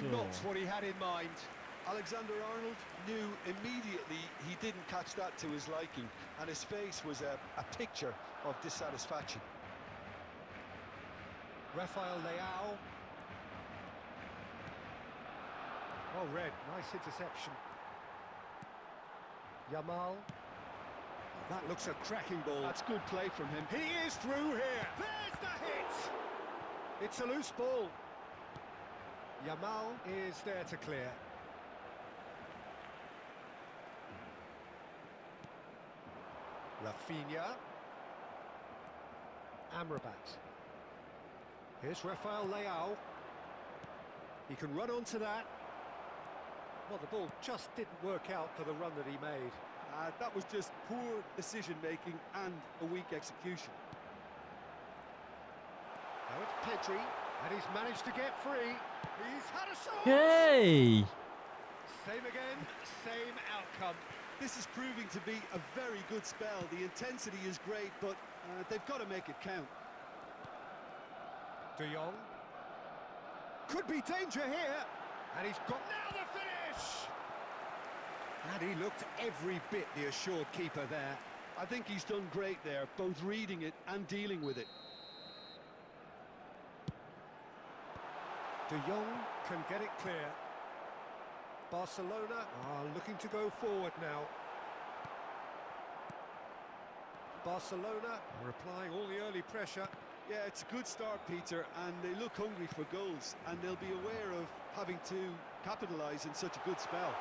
Probably not what he had in mind. Alexander-Arnold knew immediately he didn't catch that to his liking, and his face was a picture of dissatisfaction. Rafael Leao. Well read, nice interception. Yamal. Oh, that looks a cracking ball. That's good play from him. He is through here. There's the hit. It's a loose ball. Yamal is there to clear. Rafinha. Amrabat. Here's Rafael Leao. He can run onto that. Well, the ball just didn't work out for the run that he made. That was just poor decision-making and a weak execution. Now it's Pedri, and he's managed to get free. He's had a shot! Hey! Same again, same outcome. This is proving to be a very good spell. The intensity is great, but they've got to make it count. De Jong. Could be danger here. And he's got now the finish! And he looked every bit the assured keeper there. I think he's done great there, both reading it and dealing with it. De Jong can get it clear. Barcelona are looking to go forward now. Barcelona are applying all the early pressure. Yeah, it's a good start, Peter, and they look hungry for goals, and they'll be aware of having to capitalise in such a good spell.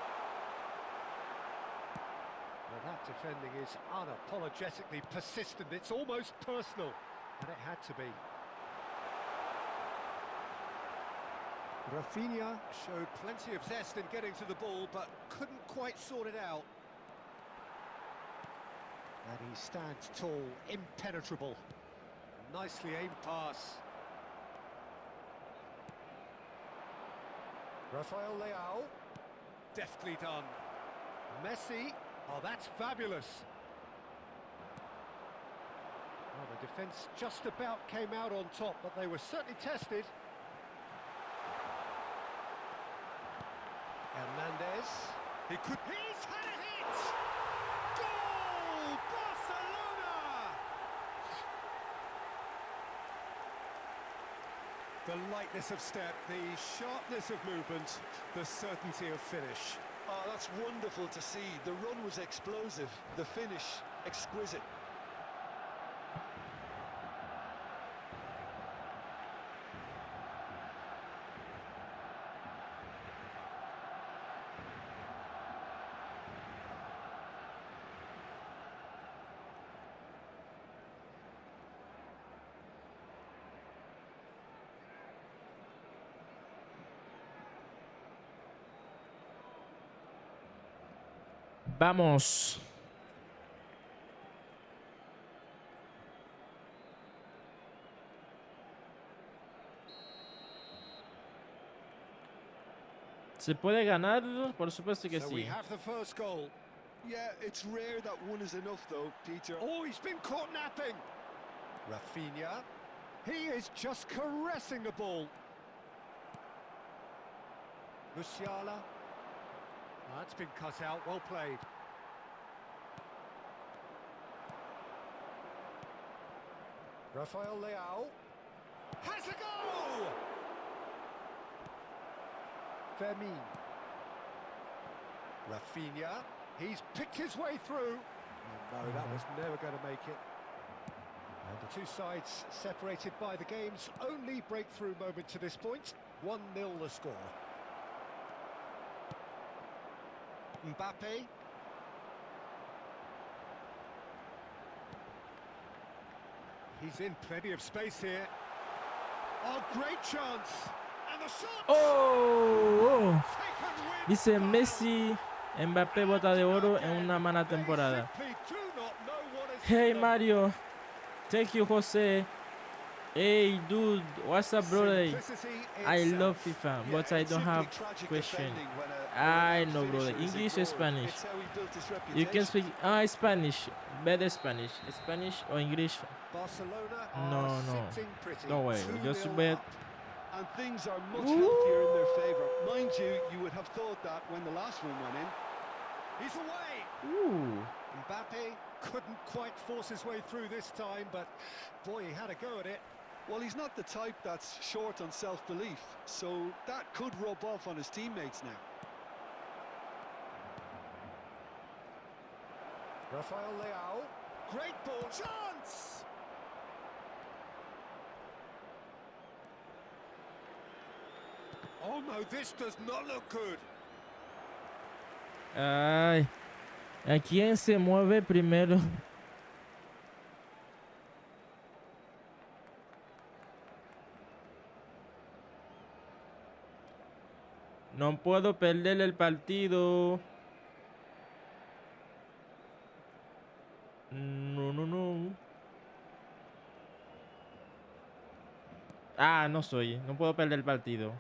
Well, that defending is unapologetically persistent. It's almost personal, and it had to be. Rafinha showed plenty of zest in getting to the ball, but couldn't quite sort it out. And he stands tall, impenetrable. Nicely aimed pass. Rafael Leao. Deftly done. Messi. Oh, that's fabulous. Well, the defence just about came out on top, but they were certainly tested. Hernandez. He could... He's had a hit! Goal! Barcelona! The lightness of step, the sharpness of movement, the certainty of finish. Oh, that's wonderful to see. The run was explosive, the finish exquisite. Vamos. ¿Se puede ganar? Por supuesto que So sí. we have the first goal. Yeah, it's rare that one is enough though, Peter. Oh, he's been caught napping. Rafinha. He is just caressing the ball. Musiala. That's been cut out, well played. Rafael Leao has a goal! Fermin. Rafinha, he's picked his way through. Oh, no, that was never going to make it. And the two sides separated by the game's only breakthrough moment to this point. 1-0 the score. Mbappe. He's in plenty of space here. Oh, great chance! And the shot! Oh! Taken with Dice style. Messi, Mbappé bota de oro en una mala temporada. They simply do not know what has Hey hit them. Mario, thank you Jose. Hey dude, what's up brother? Simplicity I itself. love FIFA, but I don't have question. I know brother, English or Spanish? It's how he built his You can reputation. speak Spanish, better Spanish. Spanish or English? Barcelona No, are no. sitting pretty. Don't worry, 2-0 just bet. up. And things are much healthier in their favour. have thought that when the last one went in. He's away. Ooh. Mbappe couldn't quite force his way through this time, but boy, he had a go at it. Well, he's not the type that's short on self-belief, so that could rub off on his teammates now. Rafael Leao, great ball, chance! Oh no, this does not look good. Ay. ¿A quién se mueve primero? No puedo perder el partido. No, no, no. Ah, no soy. No puedo perder el partido.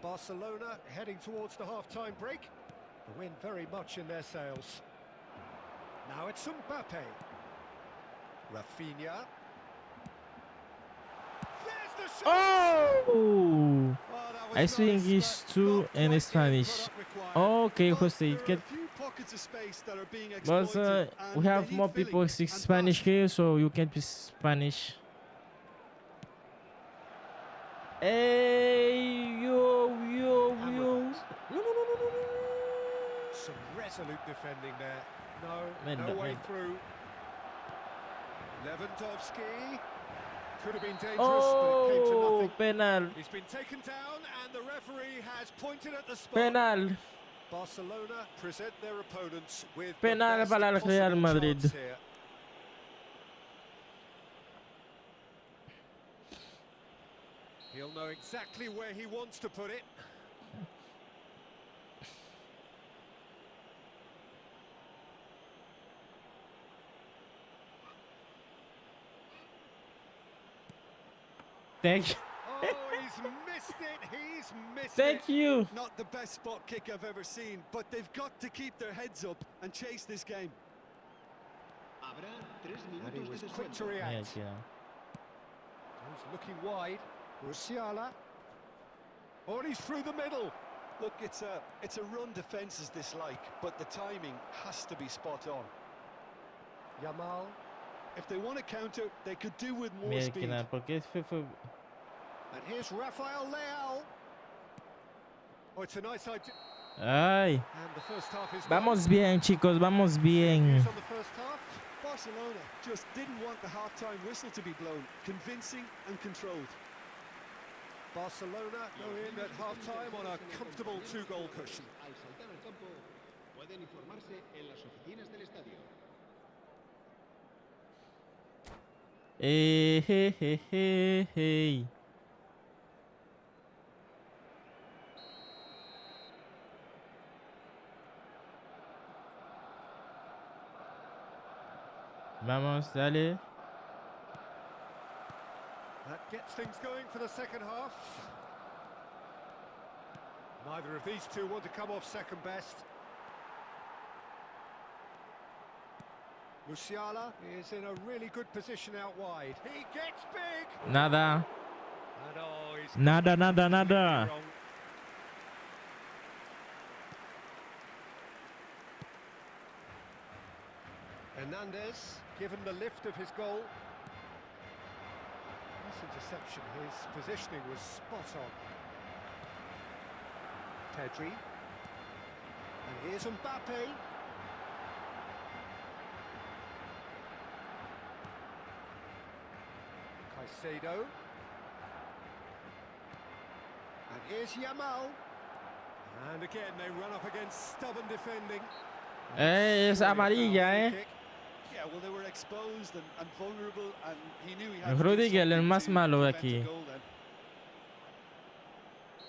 Barcelona heading towards the half-time break. The wind very much in their sails. Now it's Mbappe. Rafinha. There's the shot! Oh! That was I speak nice, English but too not and quite the Spanish. product required. Okay, But Jose. there are a few pockets of space that are being But exploited, we and have they more need people filling, speak and Spanish fast. here, so you can speak Spanish. Hey, yo. No, no, no, no, no. Some resolute defending there. No Menda, way menda. through. Lewandowski. Could have been dangerous, but it came to Oh, nothing. penal. He's been taken down, and the referee has pointed at the spot. Penal. Barcelona present their opponents with Penal the best para el Real possible Madrid. chance here. He'll know exactly where he wants to put it. Thank you. Oh, he's missed it. He's missed Thank it. you. Not the best spot kick I've ever seen, but they've got to keep their heads up and chase this game. And he was quick to Yeah, react. yeah. He's looking wide. Musiala. Oh, and he's through the middle. Look, it's a run defence this like, but the timing has to be spot on. Yamal. If they want to counter, they could do with more speed. Mira, porque fue. And here's Rafael Leao. Oh, it's a nice idea. Ay. And the first half is Vamos bien, chicos, vamos bien. Views on the first half. Barcelona just didn't want the half-time whistle to be blown. Convincing and controlled. Barcelona go in at half-time on a comfortable two-goal cushion. Hey. Vamos, dale. That gets things going for the second half. Neither of these two want to come off second best. Musiala is in a really good position out wide. He gets big. Nada. And oh, he's Nada. wrong. Hernandez, given the lift of his goal. This interception, his positioning was spot on. Pedri. And here's Mbappe. Caicedo. And here's Yamal. And again, they run up against stubborn defending. Es amarilla, Yeah, well, they were exposed and vulnerable, and he knew he had to do Rudiger, el something más to malo de prevent aquí. a goal then.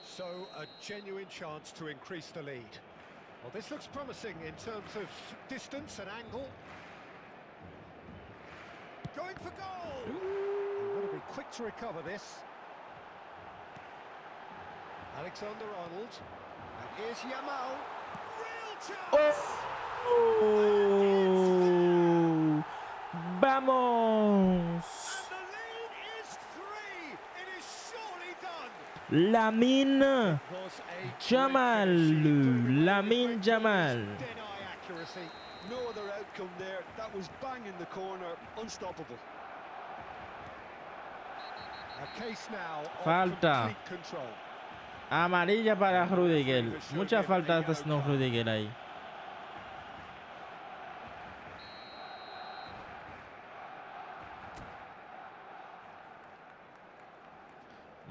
So, a genuine chance to increase the lead. Well, this looks promising in terms of distance and angle. Going for goal! They've got to be quick to recover this. Alexander-Arnold. And here's Yamal. Real chance! Oh, vamos. And the lead is 3. It is surely done. Lamine Jamal. Lamine Jamal. No other outcome there. That was bang in the corner, unstoppable. Falta. Amarilla para Rudiger. Mucha falta está haciendo Rudiger ahí.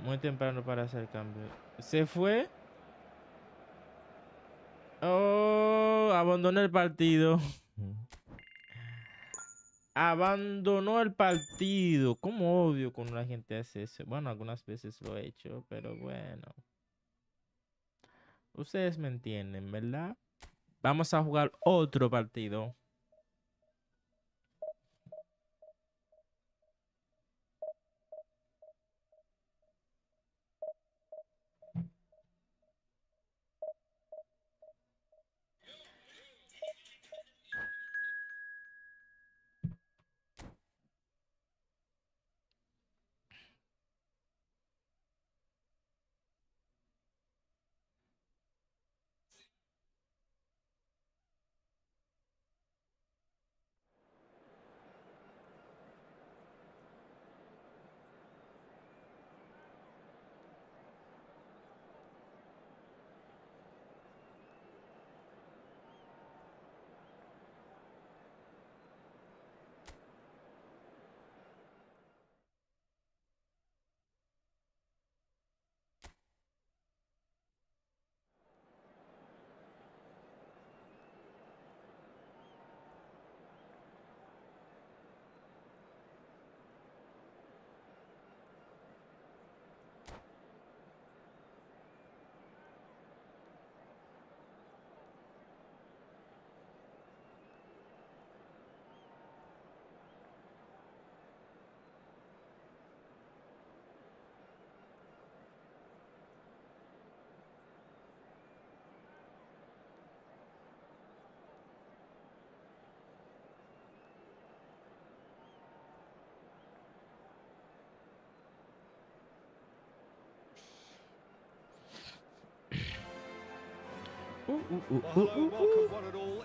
Muy temprano para hacer cambio. Se fue. Oh, abandonó el partido. Abandonó el partido. ¿Cómo odio cuando la gente hace eso? Bueno, algunas veces lo he hecho, pero bueno. Ustedes me entienden, ¿verdad? Vamos a jugar otro partido.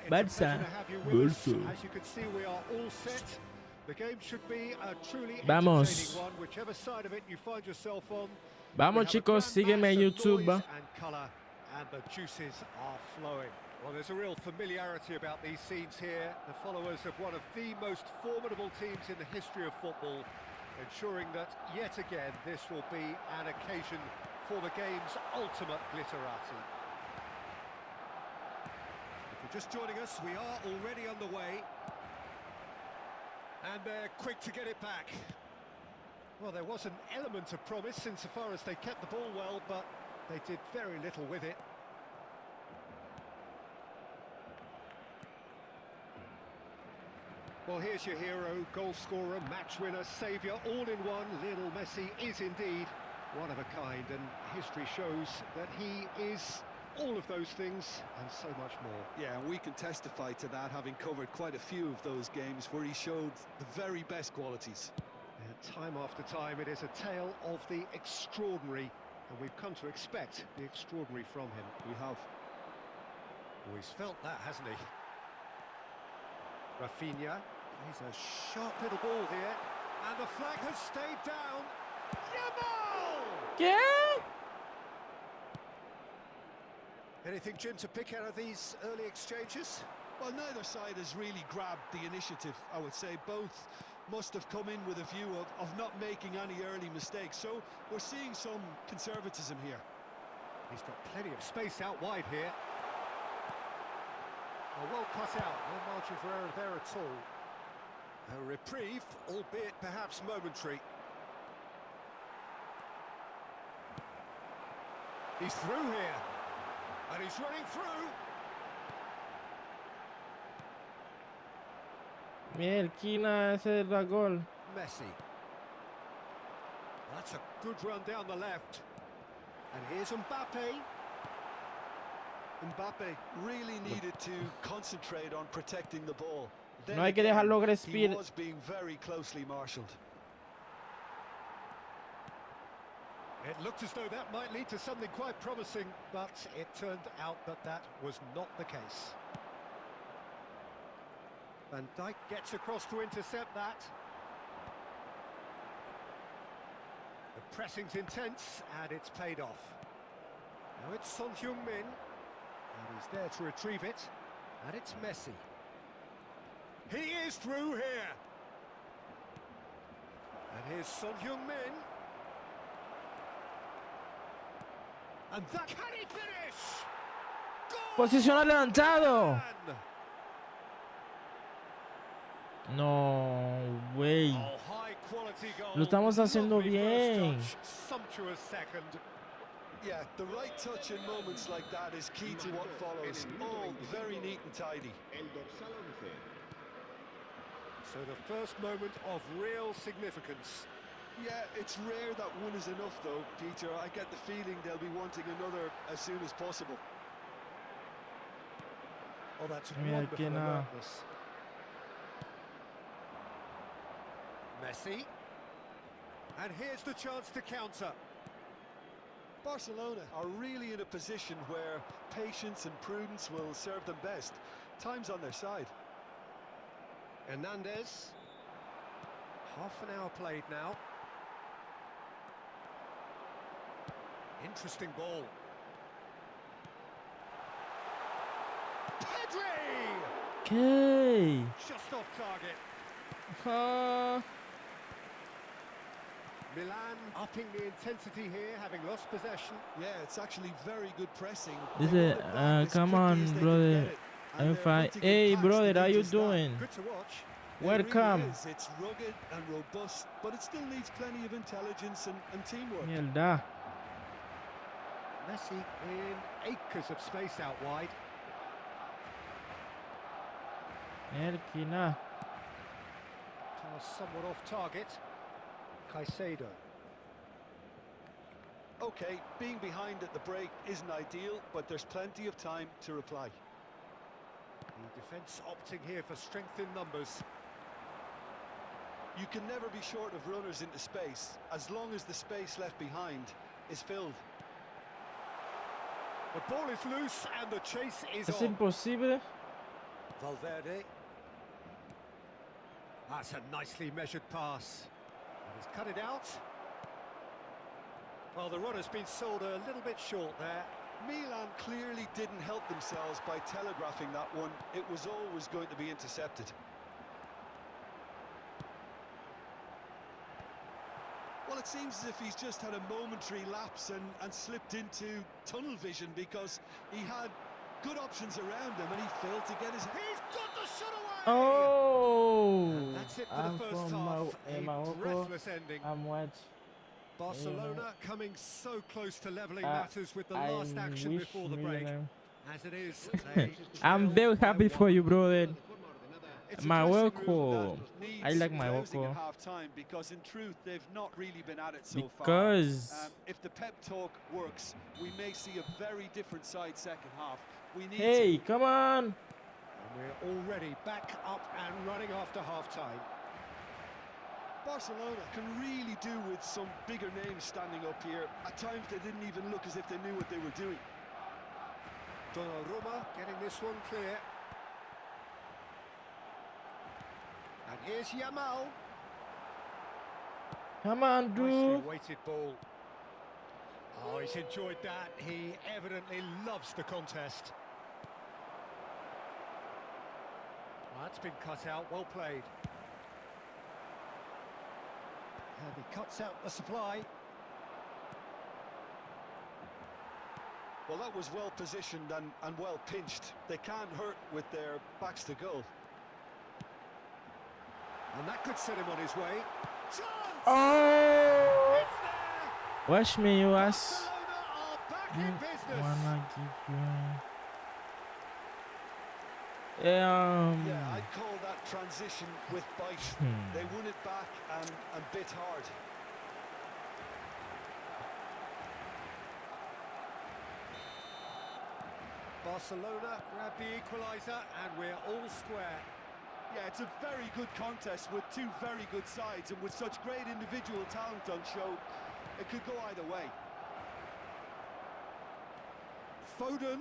Barça. Vamos. Vamos, chicos, sígueme en YouTube. Well, there's a real familiarity about these scenes here. The followers of one of the most formidable teams in the history of football, ensuring that yet again this will be an occasion for the game's ultimate glitterati. If you're just joining us, we are already underway. And they're quick to get it back. Well, there was an element of promise insofar as they kept the ball well, but they did very little with it. Well, here's your hero, goal scorer, match winner, saviour, all in one. Lionel Messi is indeed one of a kind, and history shows that he is all of those things and so much more. Yeah, and we can testify to that, having covered quite a few of those games where he showed the very best qualities. And time after time, it is a tale of the extraordinary, and we've come to expect the extraordinary from him. We have. Oh, he's felt that, hasn't he? Rafinha, he's a sharp little ball here, and the flag has stayed down. Yamal! ¿Qué? Anything, Jim, to pick out of these early exchanges? Well, neither side has really grabbed the initiative, I would say. Both must have come in with a view of not making any early mistakes. So we're seeing some conservatism here. He's got plenty of space out wide here. Well cut out, no margin for error there at all. A reprieve, albeit perhaps momentary. He's through here, and he's running through. Mielquina, ese es el gol. Messi. That's a good run down the left. And here's Mbappe. Mbappe really needed to concentrate on protecting the ball. No hay que dejarlo He respirar. was being very closely marshalled. It looked as though that might lead to something quite promising, but it turned out that that was not the case. Van Dijk gets across to intercept that. The pressing's intense, and it's paid off. Now it's Son Heung-min, and he's there to retrieve it, and it's Messi. He is through here. And here's Son Heung-min. And that, can he finish? Goal! Posición levantado. Man! No, güey. Oh, high quality goal. Lo estamos haciendo Lovely first bien. touch, sumptuous second. Yeah, the right touch in moments like that is key to what follows. All very neat and tidy. So the first moment of real significance. Yeah, it's rare that one is enough though, Peter. I get the feeling they'll be wanting another as soon as possible. Oh, that's Mira wonderful que nada. alertness. Messi. And here's the chance to counter. Barcelona are really in a position where patience and prudence will serve them best. Time's on their side. Hernandez. Half an hour played now. Interesting ball. Pedri! Okay. Just off target. Milan upping the intensity here, having lost possession. Yeah, it's actually very good pressing. This They is, want it back as come quickly on, as they can brother. get it, and I'm they're fine. hunting in Hey, packs to brother, do how you just that. doing? Good to watch. It really Welcome. is. It's rugged and robust, but it still needs plenty of intelligence and teamwork. Mierda. Messi in acres of space out wide. Mierda. Pass somewhat off target. Caicedo. Okay, being behind at the break isn't ideal, but there's plenty of time to reply. The defence opting here for strength in numbers. You can never be short of runners into space, as long as the space left behind is filled. The ball is loose and the chase is Es on. imposible. Valverde. That's a nicely measured pass. And he's cut it out. Well, the runner's been sold a little bit short there. Milan clearly didn't help themselves by telegraphing that one. It was always going to be intercepted. Well, it seems as if he's just had a momentary lapse and slipped into tunnel vision, because he had good options around him and he failed to get his... He's got the shot away! Oh. And that's it for the first half. A Morocco. breathless ending. I'm watching. Barcelona coming so close to levelling matters with the last action before the break. As it is, I'm very happy for you, brother. It's Morocco. I like Morocco. Morocco. Half-time, because in truth they've not really been at it so Because far. If the pep talk works, we may see a very different side second half. We need hey, come on. And we're already back up and running after half-time. Barcelona can really do with some bigger names standing up here. At times they didn't even look as if they knew what they were doing. Donnarumma getting this one clear. And here's Yamal. Come on, Nicely Drew. weighted ball. Oh, he's enjoyed that. He evidently loves the contest. That's been cut out. Well played. And he cuts out the supply. Well, that was well positioned and well pinched. They can't hurt with their backs to goal. And that could set him on his way. Chance! Oh. It's there! Watch me, you ass. Barcelona are back in business. Wanna give you... Yeah, I'd call that transition with bite. They won it back and bit hard. Barcelona grab the equaliser and we're all square. Yeah, it's a very good contest with two very good sides, and with such great individual talent on show, It could go either way. Foden.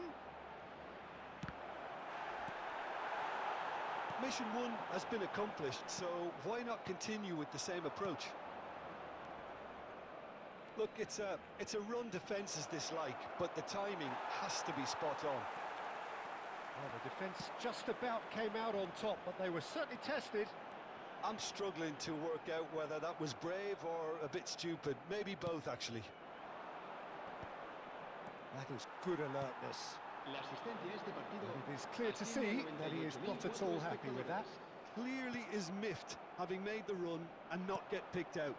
Mission 1 has been accomplished, so why not continue with the same approach? Look, it's a run defence is this like, but the timing has to be spot on. Well, the defence just about came out on top, but they were certainly tested. I'm struggling to work out whether that was brave or a bit stupid. Maybe both, actually. That is good alertness. It is clear to see that he is not at all happy with that. Clearly is miffed, having made the run and not get picked out.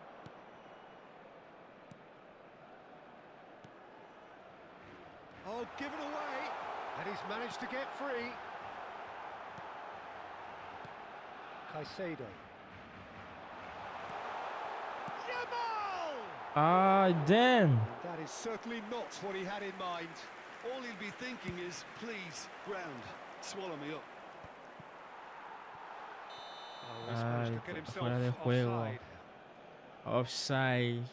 Oh, given away. And he's managed to get free. Caicedo. Yamal! Ah, damn. And that is certainly not what he had in mind. All he'll be thinking is, please, ground, swallow me up. Oh, he's managed to get himself fuera de juego. offside. Offside.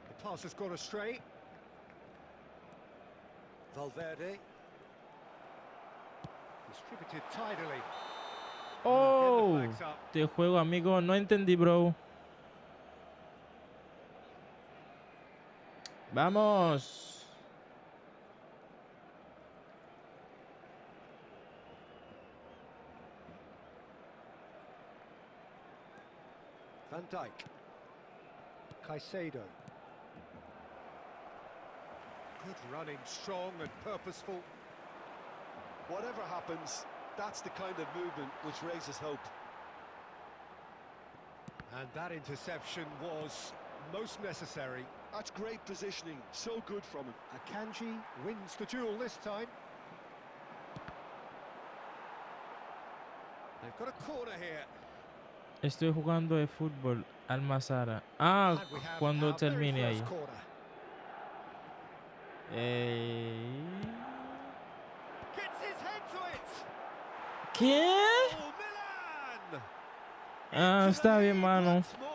The pass has gone astray. Valverde. Distributed tidily. Oh, Get the flags up. te juego, amigo. No entendí, bro. Vamos. Van Dijk. Caicedo. Good running, strong and purposeful. Whatever happens, that's the kind of movement which raises hope. And that interception was most necessary. That's great positioning, so good from him. Akanji wins the duel this time. They've got a corner here. Estoy jugando de fútbol. Almazara. Ah, And we have cuando our very termine ahí. first corner. Gets his head to it. ¿Qué? Oh, Milan! Ah, Into está the bien, lead mano. once more.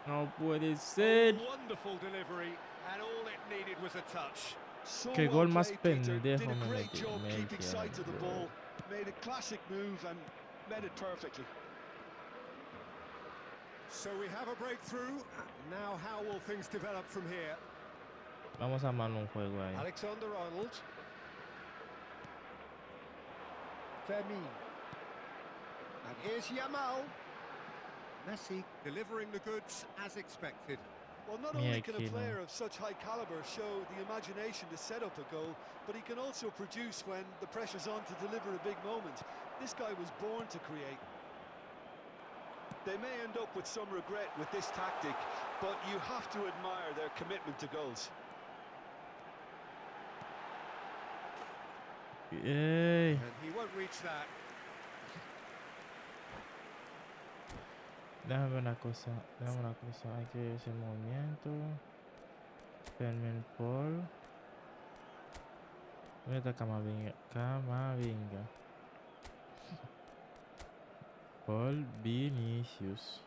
No puede ser. A wonderful delivery, and all it needed was a touch. So Qué well gol más played, Peter. pendejo Did a me great metí, job me keeping sight of the metieron, ball. Made a classic move and met it perfectly. So we have a breakthrough. Now how will things develop from here? Vamos a armar un juego ahí. Alexander-Arnold. Fermin. And here's Yamal. Messi delivering the goods as expected. Well, not only can a player of such high caliber show the imagination to set up a goal, but he can also produce when the pressure's on to deliver a big moment. This guy was born to create. They may end up with some regret with this tactic, but you have to admire their commitment to goals. Yay. And he won't reach that. Déjame ver una cosa. Hay que ver ese movimiento. Fermin Paul. ¿Dónde está Camavinga? Camavinga. Paul Vinicius.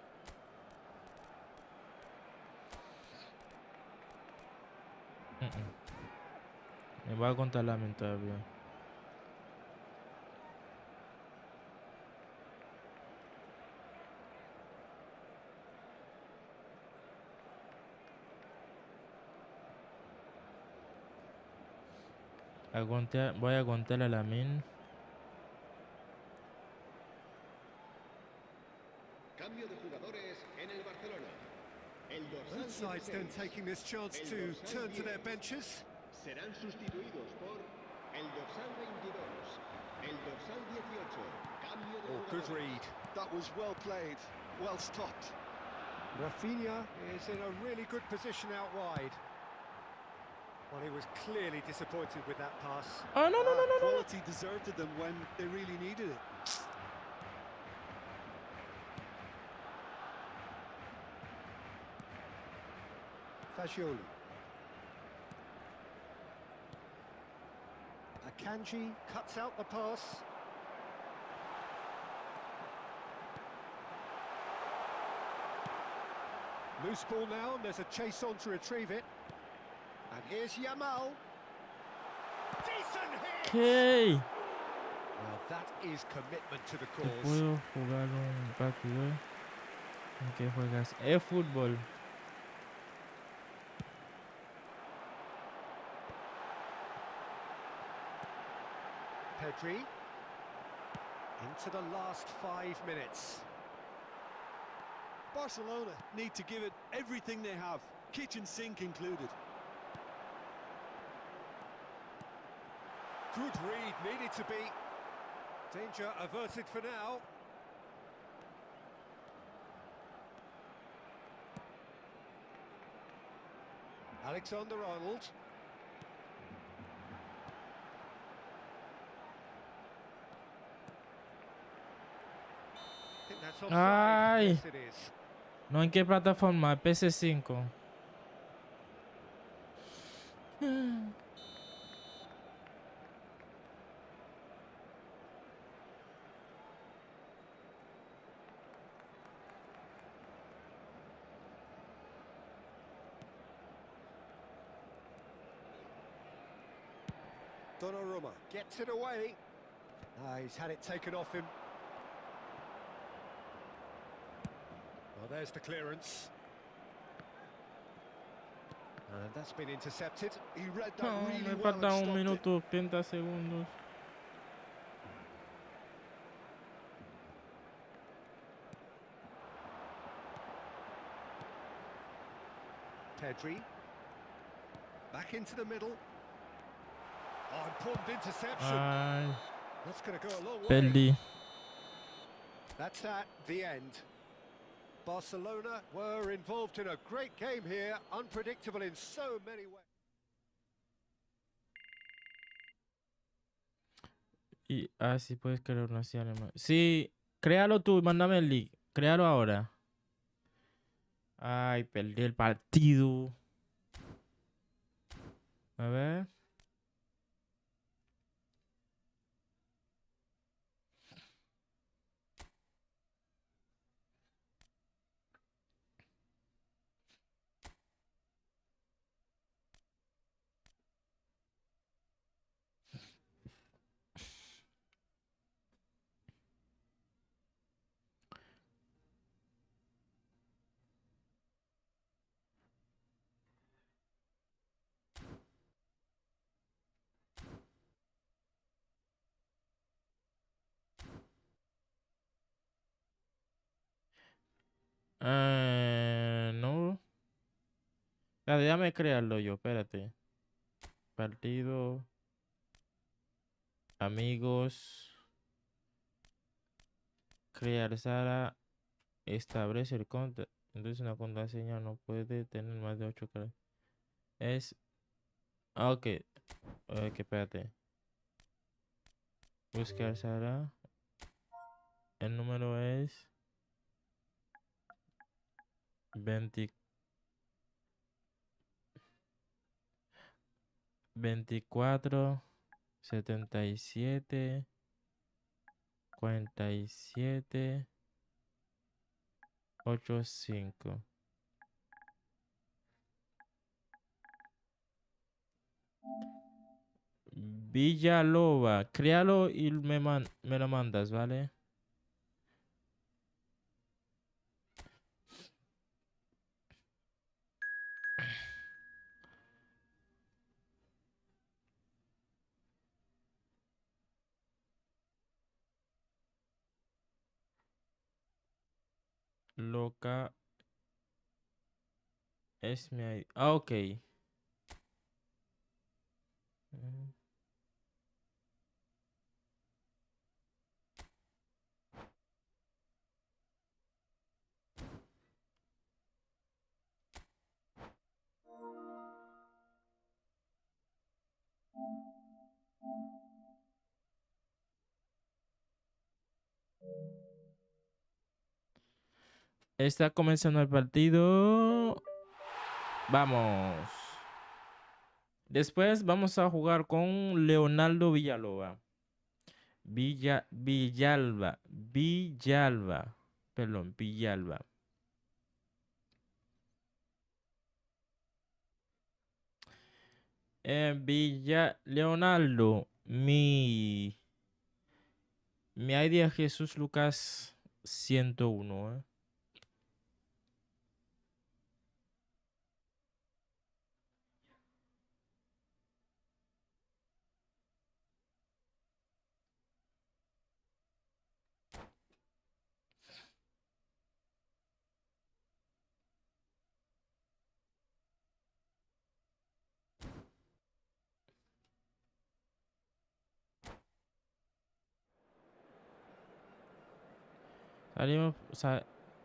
Me voy a contar la mente todavía. Voy a contar a la min. Cambio de jugadores en el Barcelona. El dorsal Both sides then 16, taking this chance to turn to their benches. serán sustituidos por el dorsal 22, el dorsal 18. Cambio de Oh, good jugadores. read. That was well played, well stopped. Rafinha is in a really good position out wide. Well, he was clearly disappointed with that pass. Oh, no. Quality deserted them when they really needed it. Fagioli. Kanji cuts out the pass. Loose ball now, and there's a chase on to retrieve it. And here's Yamal. Decent hit! Okay. Well, that is commitment to the cause. Puedo jugar un partido en que juegas eFootball. Pedri. Into the last 5 minutes. Barcelona need to give it everything they have, kitchen sink included. Good read, needed to be. Danger averted for now. Alexander-Arnold. I think that's offside. Ay. Yes, it is. No, ¿en qué plataforma? PS5. Donnarumma gets it away. He's had it taken off him. Well, there's the clearance. And that's been intercepted. He read that No, really me well and falta stopped un it. minuto, 30 segundos. Pedri. Back into the middle. Oh, important interception. Ay, That's going to go a long way. perdí. That's at the end. Barcelona were involved in a great game here, unpredictable in so many ways. Y así puedes crear una cinema. Sí, créalo tú y mándame el link. Créalo ahora. Ay, perdí el partido. A ver. No. Espérate, déjame crearlo yo, espérate. Partido. Amigos. Crear sala. Establece el contra. Entonces una contraseña no puede tener más de 8 caracteres. Es. Ok. Ok, espérate. Buscar sala. El número es 24 77 47 85. Villaloba, créalo y me lo mandas, ¿vale? Loca es mi ID. Ah, ok. Está comenzando el partido. Vamos. Después vamos a jugar con Leonardo Villalba. Villalba. Perdón, Villalba. Leonardo, mi ID es Jesús Lucas 101, ¿eh?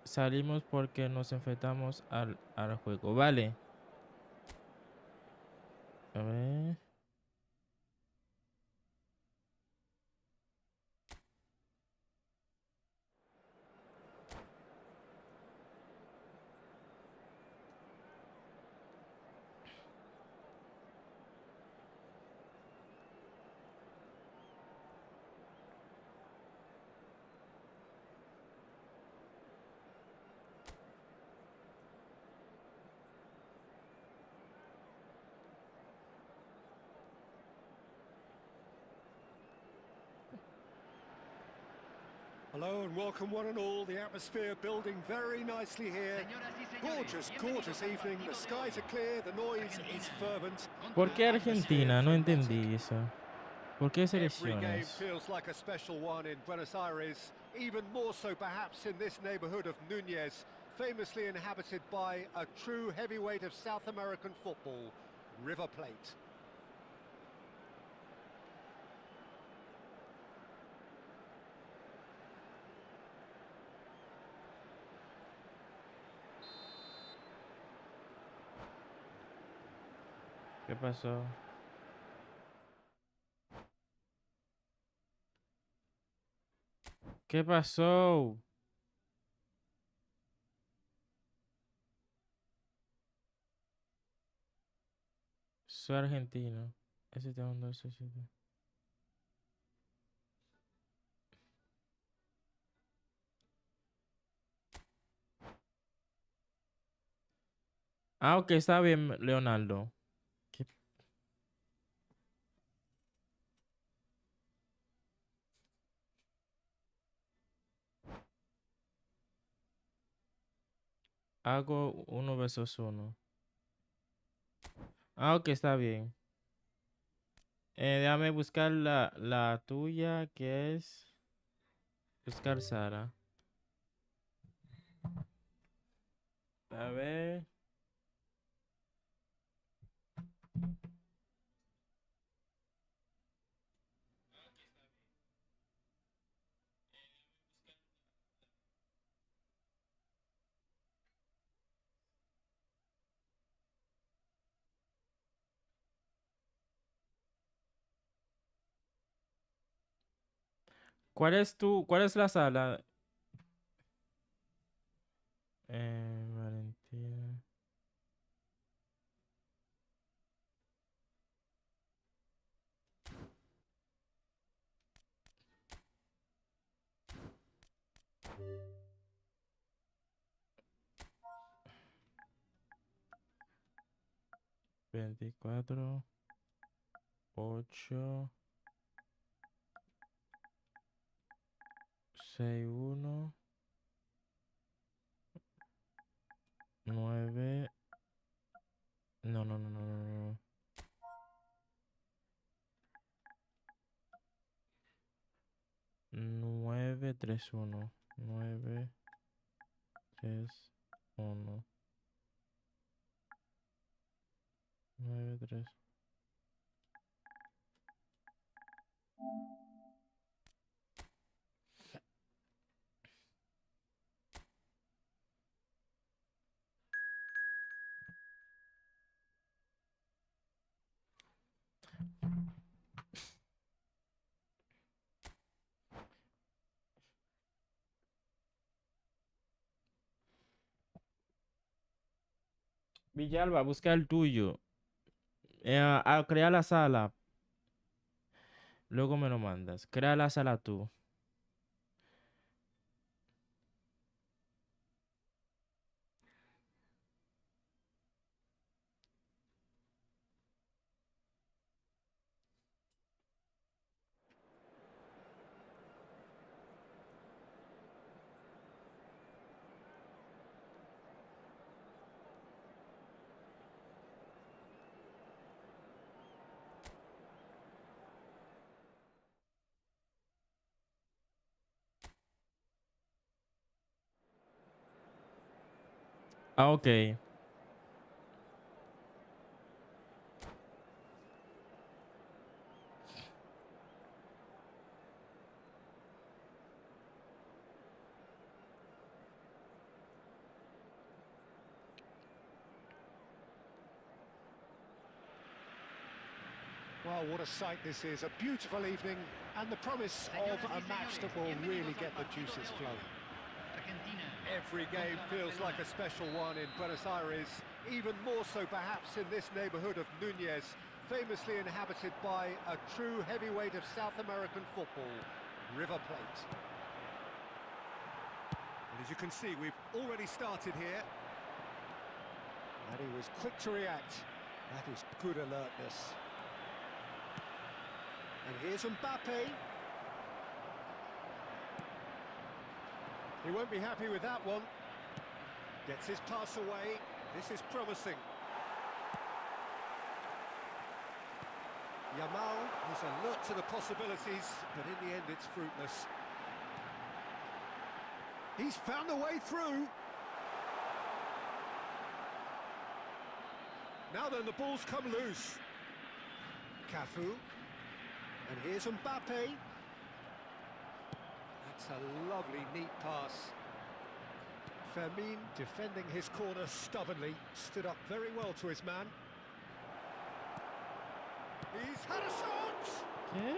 Salimos porque nos enfrentamos al juego. Vale. A ver. Hello and welcome one and all. The atmosphere building very nicely here. Gorgeous, gorgeous evening. The skies are clear, the noise is fervent. ¿Por qué Argentina? No entendí eso. ¿Por qué Every game selecciones? feels like a special one in Buenos Aires, even more so perhaps in this neighborhood of Núñez, famously inhabited by a true heavyweight of South American football, River Plate. ¿Qué pasó? ¿Qué pasó? Soy argentino. Ese te mandó ese sitio. Ah, ok, está bien, Leonardo. ¿Qué? Hago 1 versus 1. Ah, ok, está bien. Déjame buscar la tuya, que es buscar Sara. A ver. ¿Cuál es la sala? Valentina. ¿24? 8. 6-1. 9. No, no, no, no, no, no. 9-3-1. 9-3-1. 9-3. Villalba, busca el tuyo. A crear la sala. Luego me lo mandas. Crea la sala tú. Ah, ok. Well, what a sight this is. A beautiful evening and the promise of a match that will really get the juices flowing. Every game feels like a special one in Buenos Aires, even more so perhaps in this neighborhood of Núñez, famously inhabited by a true heavyweight of South American football, River Plate. And as you can see, we've already started here. And he was quick to react. That is good alertness. And here's Mbappe. He won't be happy with that one. Gets his pass away. This is promising. Yamal is alert to the possibilities, but in the end it's fruitless. He's found a way through. Now then, the ball's come loose. Cafu. And here's Mbappe. That's a lovely, neat pass. Fermin defending his corner stubbornly, stood up very well to his man. He's had a shot! ¿Qué?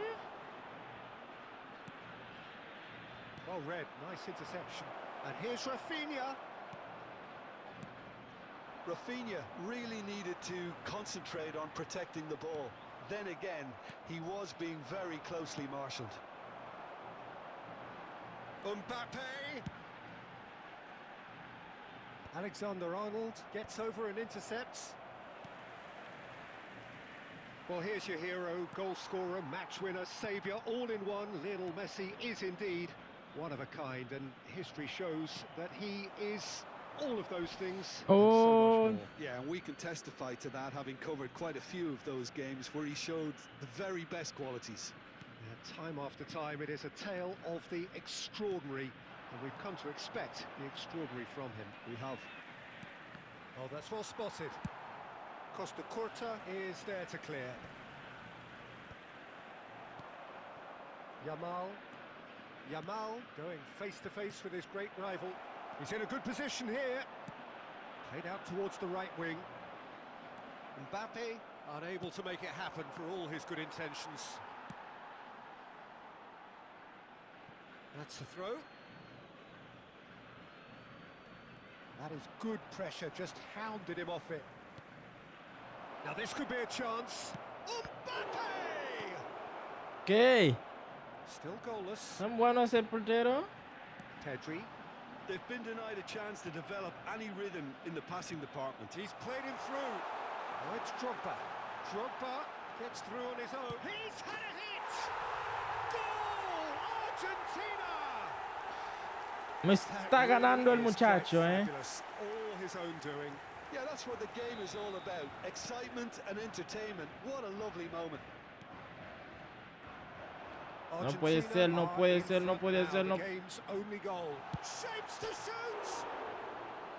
Well read, nice interception. And here's Rafinha. Rafinha really needed to concentrate on protecting the ball. Then again, he was being very closely marshalled. Mbappe! Alexander-Arnold gets over and intercepts. Well, here's your hero, goal scorer, match winner, saviour, all in one. Lionel Messi is indeed one of a kind, and history shows that he is all of those things and so much more. Yeah, and we can testify to that, having covered quite a few of those games where he showed the very best qualities. Yeah, time after time, it is a tale of the extraordinary, and we've come to expect the extraordinary from him. We have. Oh, that's well spotted. Costa Curta is there to clear. Yamal going face to face with his great rival. He's in a good position here. Played out towards the right wing. Mbappe unable to make it happen for all his good intentions. That's the throw. That is good pressure, just hounded him off it. Now this could be a chance. Mbappe! ¿Qué? Still goalless. ¿Tan bueno ese portero? Pedri. They've been denied a chance to develop any rhythm in the passing department. He's played him through. Oh, it's Drogba. Drogba gets through on his own. He's had a hit! Goal! Argentina! Me está ganando el muchacho, Fabulous. All his own doing. Yeah, that's what the game is all about. Excitement and entertainment. What a lovely moment. No puede ser, no puede ser, no puede ser, no. Game's only goal. Shapes to shoot.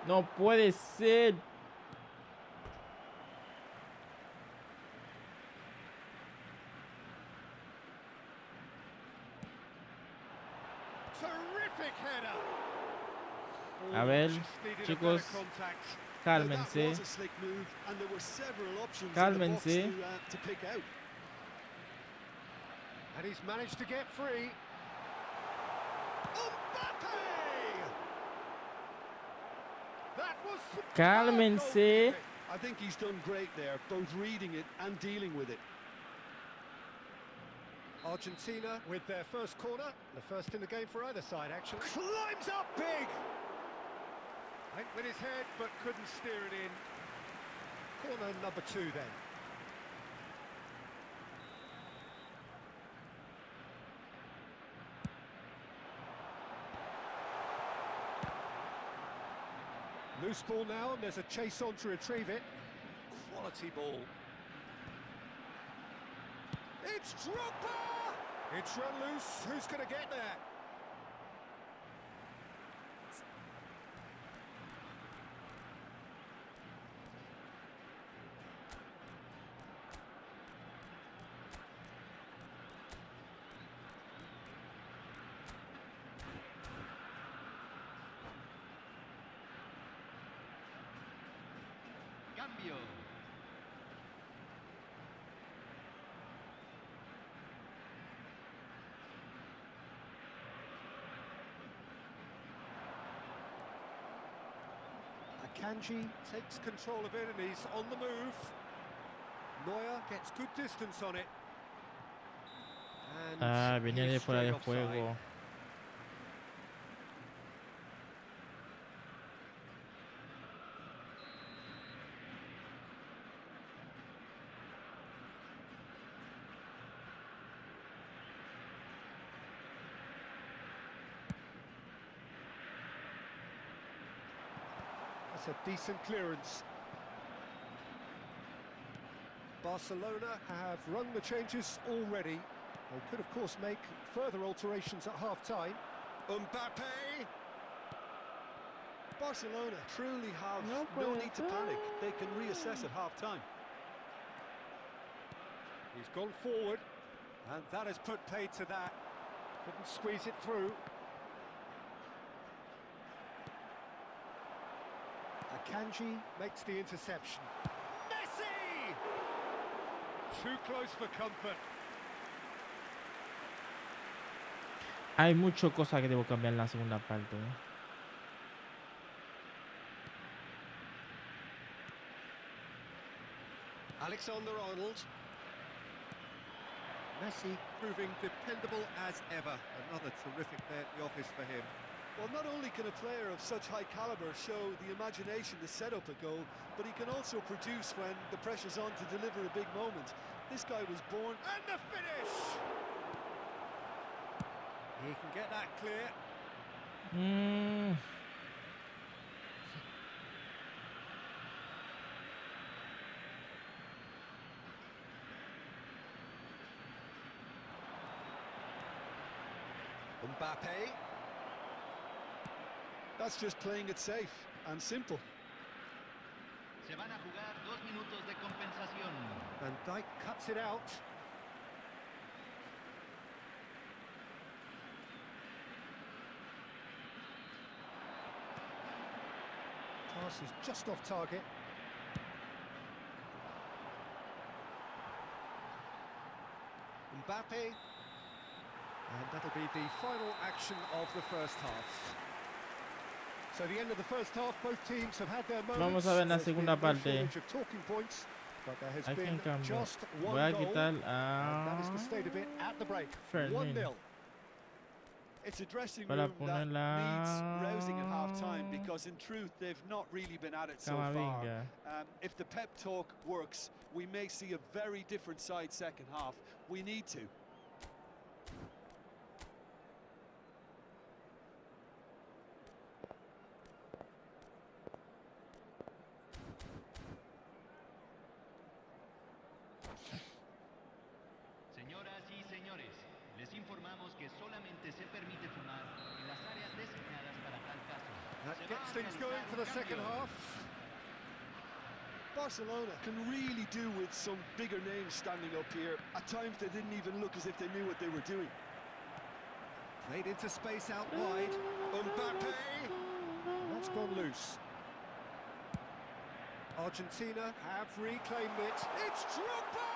No puede ser. Terrific header. A ver, chicos, That cálmense. was a slick move, and there were several options Cálmense. in the box to pick out. And he's managed to get free. Mbappe! That was Cálmense. I think he's done great there, both reading it and dealing with it. Argentina with their first corner, the first in the game for either side, actually. Climbs up big! Went with his head, but couldn't steer it in. Corner number 2 then. Loose ball now, and there's a chase on to retrieve it. Quality ball. It's Drogba! It's run loose. Who's going to get there? Cambio. Akanji takes control of it and he's on the move. Neuer gets good distance on it. And Venía de he's fuera de straight offside. juego. That's a decent clearance. Barcelona have rung the changes already. They could, of course, make further alterations at half-time. Mbappe! Barcelona truly have no need to panic. They can reassess at half-time. He's gone forward, and that has put paid to that. Couldn't squeeze it through. Akanji makes the interception. Messi! Too close for comfort. Hay muchas cosas que debo cambiar en la segunda parte. Alexander-Arnold. Messi proving dependable as ever. Another terrific day at the office for him. Well, not only can a player of such high caliber show the imagination to set up a goal, but he can also produce when the pressure's on to deliver a big moment. This guy was born... And the finish! He can get that clear. Mbappe. That's just playing it safe and simple. Se van a jugar 2 minutos de compensación. And Dijk cuts it out. Pass is just off target. Mbappe. And that'll be the final action of the first half. So the end of the first half, both teams have had their moments. Vamos a ver la segunda parte. Talking points, but there has Hay been quien cambia. just Voy one a goal. quitar And that is the state of it at the break. 1-0. It's a dressing Para room that ponerla- needs rousing at half-time because, in truth, they've not really been at it so far. Camavinga. If the pep talk works, we may see a very different side second half. We need to. Señoras y señores, les informamos que solamente se permite fumar en las áreas designadas para tal caso. That Se va gets a things going realizar for the un second cambio. half. Barcelona can really do with some bigger names standing up here. At times they didn't even look as if they knew what they were doing. Played into space out wide. Mbappe. That's gone loose. Argentina have reclaimed it. It's Drogba!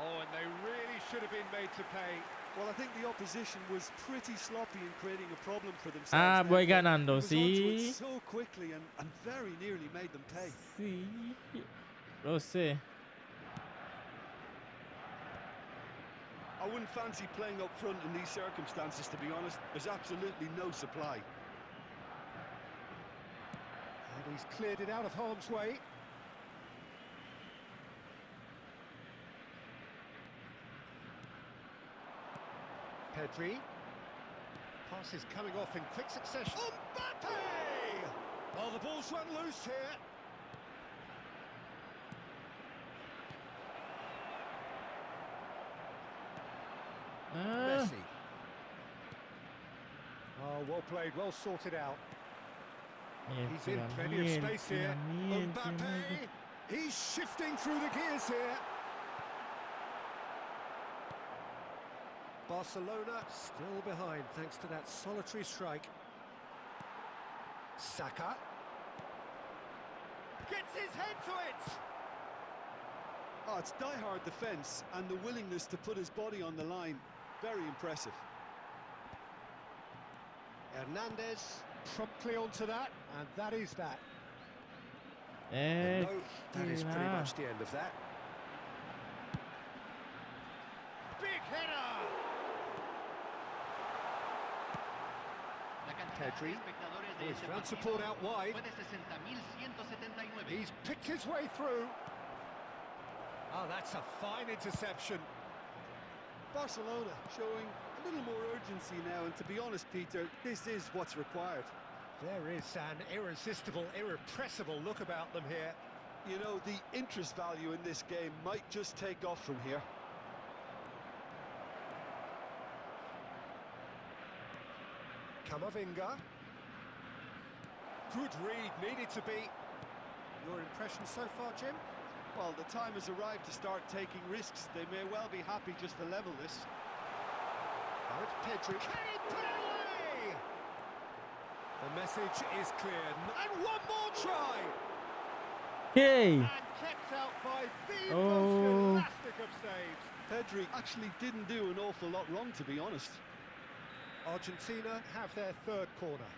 Oh, and they really should have been made to pay. Well, I think the opposition was pretty sloppy in creating a problem for themselves. Ah, voy ganando, He was onto it sí. so quickly and very nearly made them pay. Sí, lo sé. I wouldn't fancy playing up front in these circumstances, to be honest. There's absolutely no supply. And he's cleared it out of harm's way. Pedri. Pass is coming off in quick succession. Mbappe! Oh, the ball's run loose here. Messi. Oh, well played, well sorted out. He's in plenty of space here. Mbappe! He's shifting through the gears here. Barcelona still behind thanks to that solitary strike. Saka gets his head to it. Oh, it's die-hard defence and the willingness to put his body on the line. Very impressive. Hernandez promptly onto that, and that is that. No, that is pretty much the end of that. Big header! Pedri. Oh, he's found support out wide. He's picked his way through. Oh, that's a fine interception. Barcelona showing a little more urgency now, and to be honest, Peter, this is what's required. There is an irresistible, irrepressible look about them here. You know, the interest value in this game might just take off from here. Camavinga. Good read, needed to be. Your impression so far, Jim? Well, the time has arrived to start taking risks. They may well be happy just to level this. Now it's Pedri. Can he put it away? The message is clear. And one more try! Hey! And kept out by the most elastic of saves. Pedri actually didn't do an awful lot wrong, to be honest. Argentina have their third corner.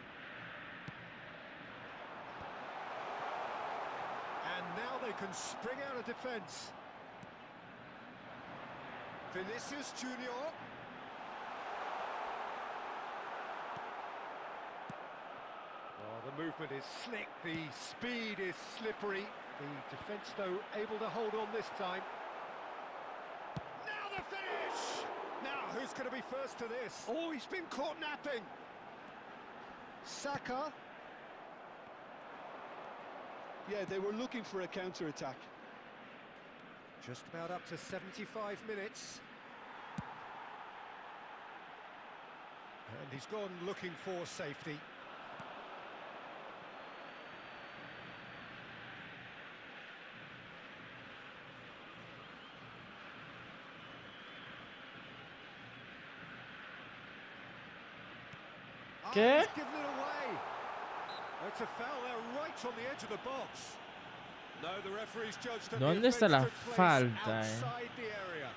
And now they can spring out of defence. Vinicius Junior. Oh, the movement is slick, the speed is slippery. The defence, though, able to hold on this time. Now the finish! Now, who's going to be first to this? Oh, he's been caught napping. Saka. Yeah, they were looking for a counter-attack. Just about up to 75 minutes. And he's gone looking for safety. ¿Qué? He's given it away. It's a foul there right on the edge of the box. No, the referee's judged that ¿Dónde the está la offence took place falta, outside the area.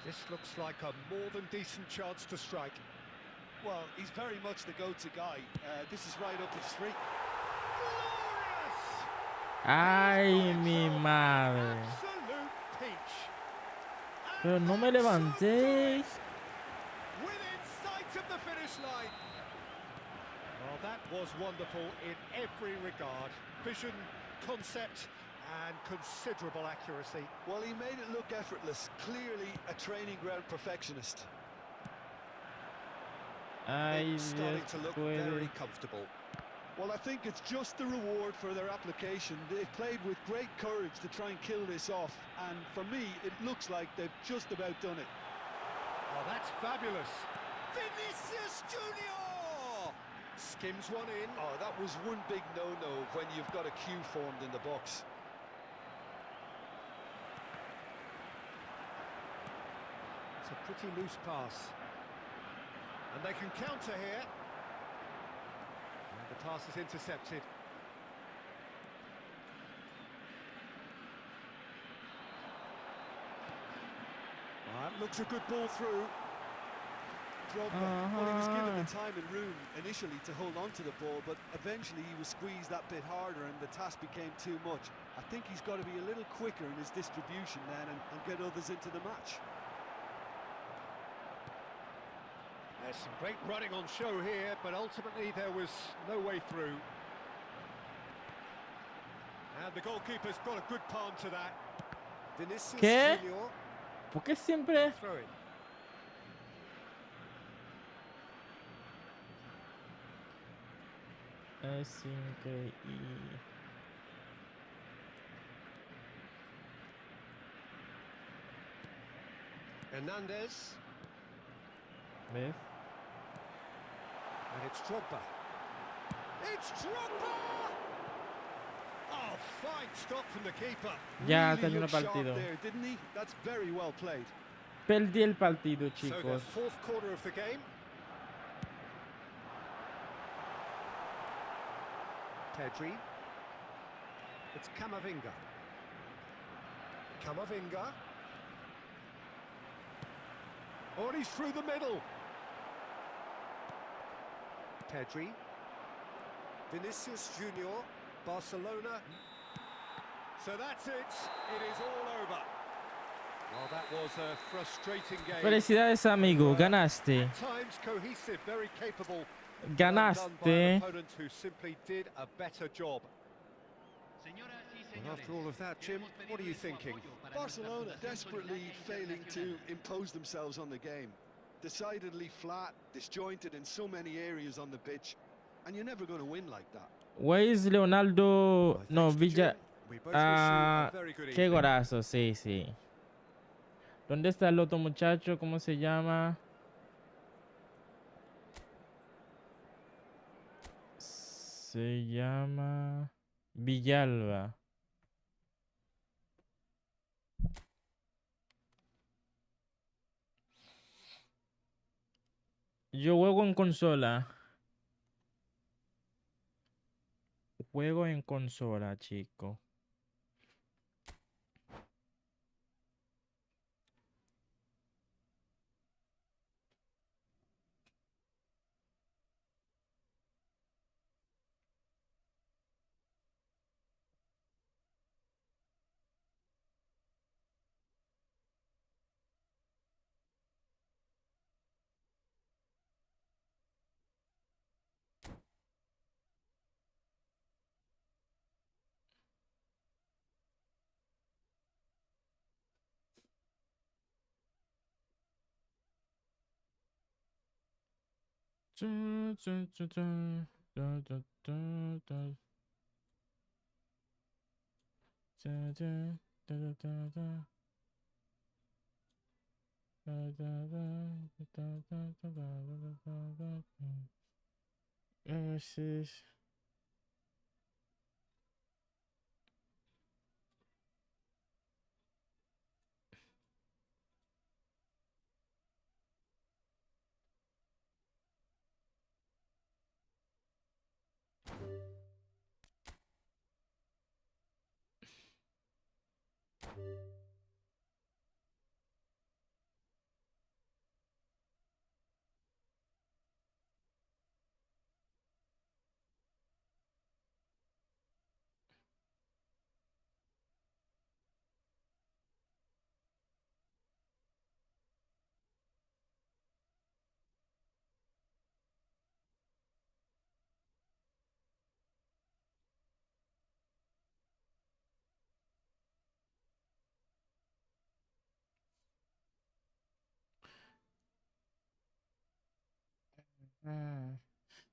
This looks like a more than decent chance to strike. Well, he's very much the go-to guy. This is right up his street. Glorious! Ay, mi madre. Absolute peach. Pero no me levanté. Within sight of the finish line. Well, that was wonderful in every regard. Vision, concept, and considerable accuracy. Well, he made it look effortless. Clearly a training ground perfectionist. Ay, It's starting Dios to look puede. very comfortable. Well, I think it's just the reward for their application. They've played with great courage to try and kill this off. And for me, it looks like they've just about done it. Oh, that's fabulous. Vinicius Junior skims one in. Oh, that was one big no-no when you've got a queue formed in the box. It's a pretty loose pass. And they can counter here. And the pass is intercepted. That looks a good ball through. Drogba, well, he was given the time and room initially to hold on to the ball, but eventually he was squeezed that bit harder and the task became too much. I think he's got to be a little quicker in his distribution then and get others into the match. There's some great running on show here, but ultimately there was no way through. And the goalkeeper's got a good palm to that. Vinicius ¿Qué? Junior. ¿Por qué siempre? Throw in. Es increíble. Hernandez. ¿Ves? And it's Drogba. It's Drogba! Oh, fine stop from the keeper. Ya Really terminó el looked sharp partido. there, didn't he? That's very well played. Perdí el partido, So the chicos. fourth quarter of the game. Pedri. It's Camavinga. Camavinga. Oh, and he's through the middle. Pedri. Vinicius Junior. Barcelona. So that's it. It is all over. Well, that was a frustrating game. Felicidades, amigo. Ganaste. At times cohesive, very capable. Ganaste. Opponent who simply did a better job. And after all of that, Jim, what are you thinking? Barcelona desperately failing to impose themselves on the game. Decidedly flat, disjointed in so many areas on the pitch, and you're never going to win like that. Where is Leonardo? Well, No, thanks to Villa. Jim. We both wish you a very good Qué evening. golazo, sí, sí. ¿Dónde está el otro muchacho? ¿Cómo se llama? Se llama Villalba. Yo juego en consola. Juego en consola, chico.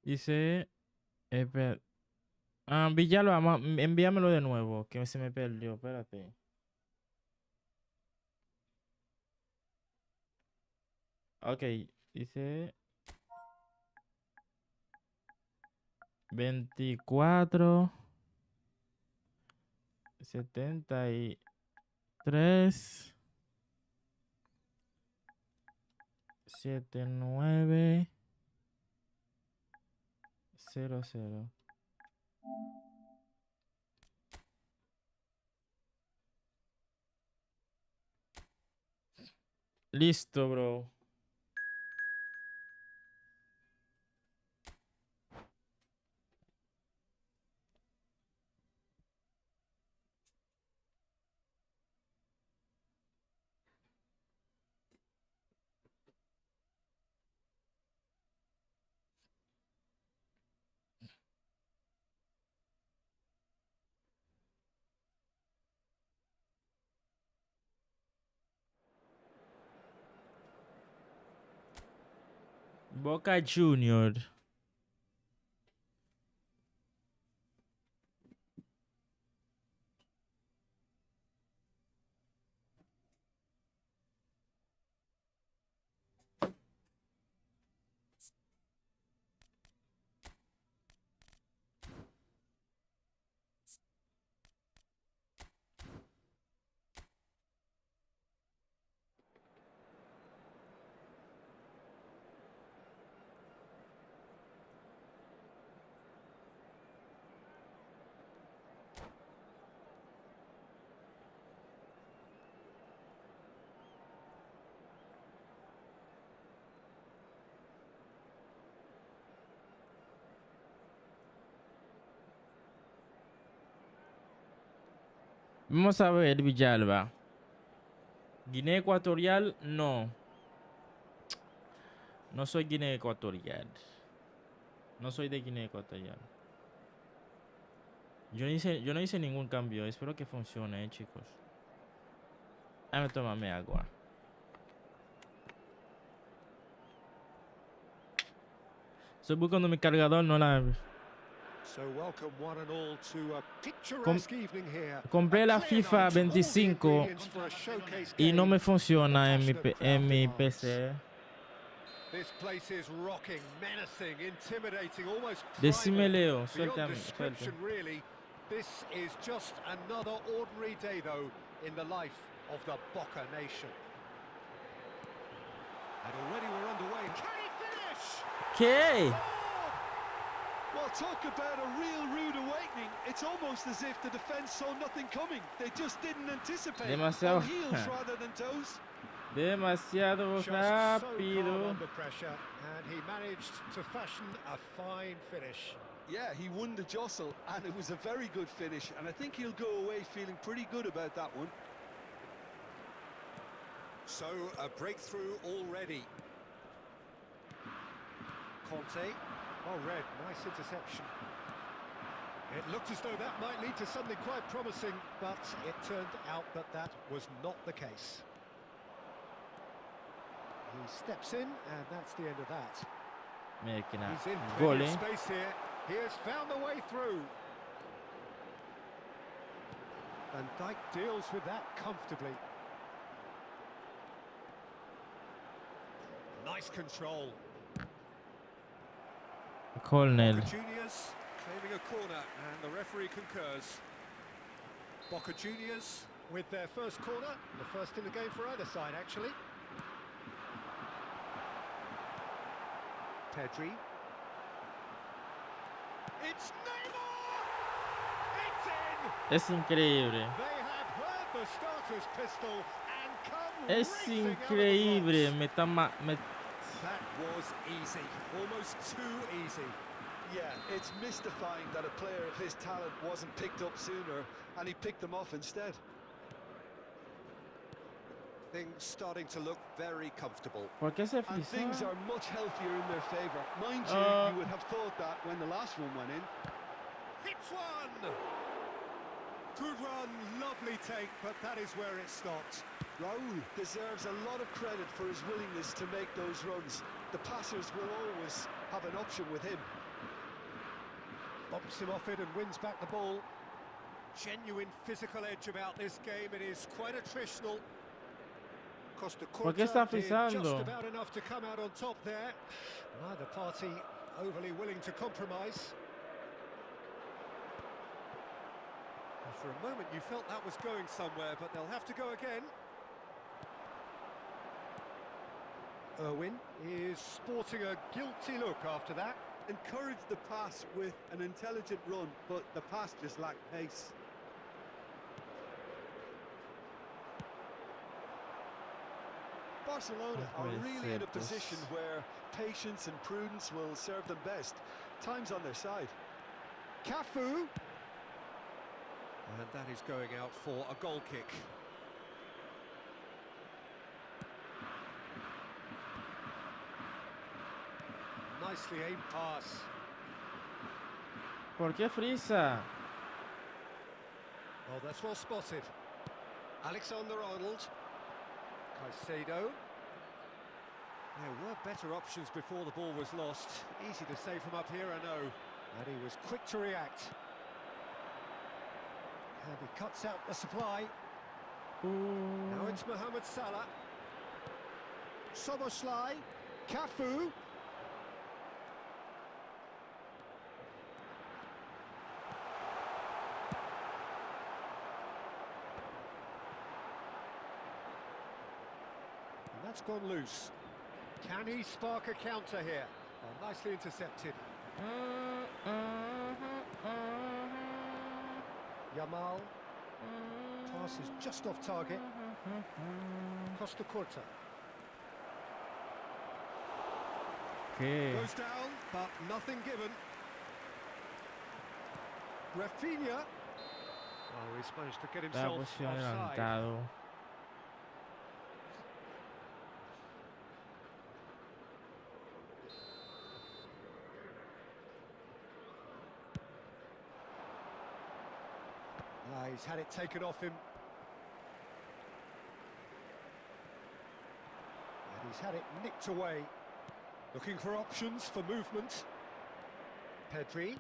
Dice, Villalba, envíamelo de nuevo, que se me perdió, espérate. Ok, dice 24 73 79 00. Listo, bro. Boca Junior. Vamos a ver, Villalba. Guinea Ecuatorial, no. No soy Guinea Ecuatorial. No soy de Guinea Ecuatorial. Yo no hice ningún cambio. Espero que funcione, chicos. Déjame tomarme agua. Estoy buscando mi cargador, no la... Compré la FIFA 25 y no me funciona en mi PC. Decime, Leo, suéltame, suéltame. This is just another ordinary day, though, in the life of the Boca nation. And already we're underway. Can he finish? ¿Qué? Well, talk about a real rude awakening. It's almost as if the defense saw nothing coming. They just didn't anticipate. Demasiado. Heels rather than toes. Demasiado rápido. Under pressure, and he managed to fashion a fine finish. Yeah, he won the jostle, and it was a very good finish, and I think he'll go away feeling pretty good about that one. So, a breakthrough already. Conte. Oh, Red, nice interception. It looked as though that might lead to something quite promising, but it turned out that that was not the case. He steps in, and that's the end of that. He's in plenty of space here. He has found the way through. And Dijk deals with that comfortably. Nice control. Cornell. Boca Juniors claiming a corner, and the referee concurs. Boca Juniors with their first corner, the first in the game for either side, actually. Pedri. It's Neymar! It's in! Es increíble. They have heard the starter's pistol and come Es racing increíble. out of the box. That was easy, almost too easy. Yeah, it's mystifying that a player of his talent wasn't picked up sooner, and he picked them off instead. Things starting to look very comfortable. ¿Por qué se And things frizó? are much healthier in their favour. Mind you, you would have thought that when the last one went in. Hits one! Good run, lovely take, but that is where it stopped. Raúl deserves a lot of credit for his willingness to make those runs. The passers will always have an option with him. Bumps him off it and wins back the ball. Genuine physical edge about this game. It is quite attritional. Costa ¿Por qué está did frisando? just about enough to come out on top there. Neither party overly willing to compromise. And for a moment you felt that was going somewhere, but they'll have to go again. Irwin is sporting a guilty look after that. Encouraged the pass with an intelligent run, but the pass just lacked pace. Barcelona No are puede really in ser, a position pues. where patience and prudence will serve them best. Time's on their side. Cafu. And that is going out for a goal kick. Nicely aimed pass. ¿Por qué frisa? Oh, that's well spotted. Alexander-Arnold. Caicedo. There were better options before the ball was lost. Easy to say from up here, I know. And he was quick to react. And he cuts out the supply. Now it's Mohamed Salah. Soboslai. Cafu. And that's gone loose. Can he spark a counter here? Oh, nicely intercepted. Yamal. Pass is just off target. Costa Corta. ¿Qué? Goes down, but nothing given. Rafinha. Oh, he's managed to get Está himself posición offside. adelantado. He's had it taken off him. And he's had it nicked away. Looking for options for movement. Pedri.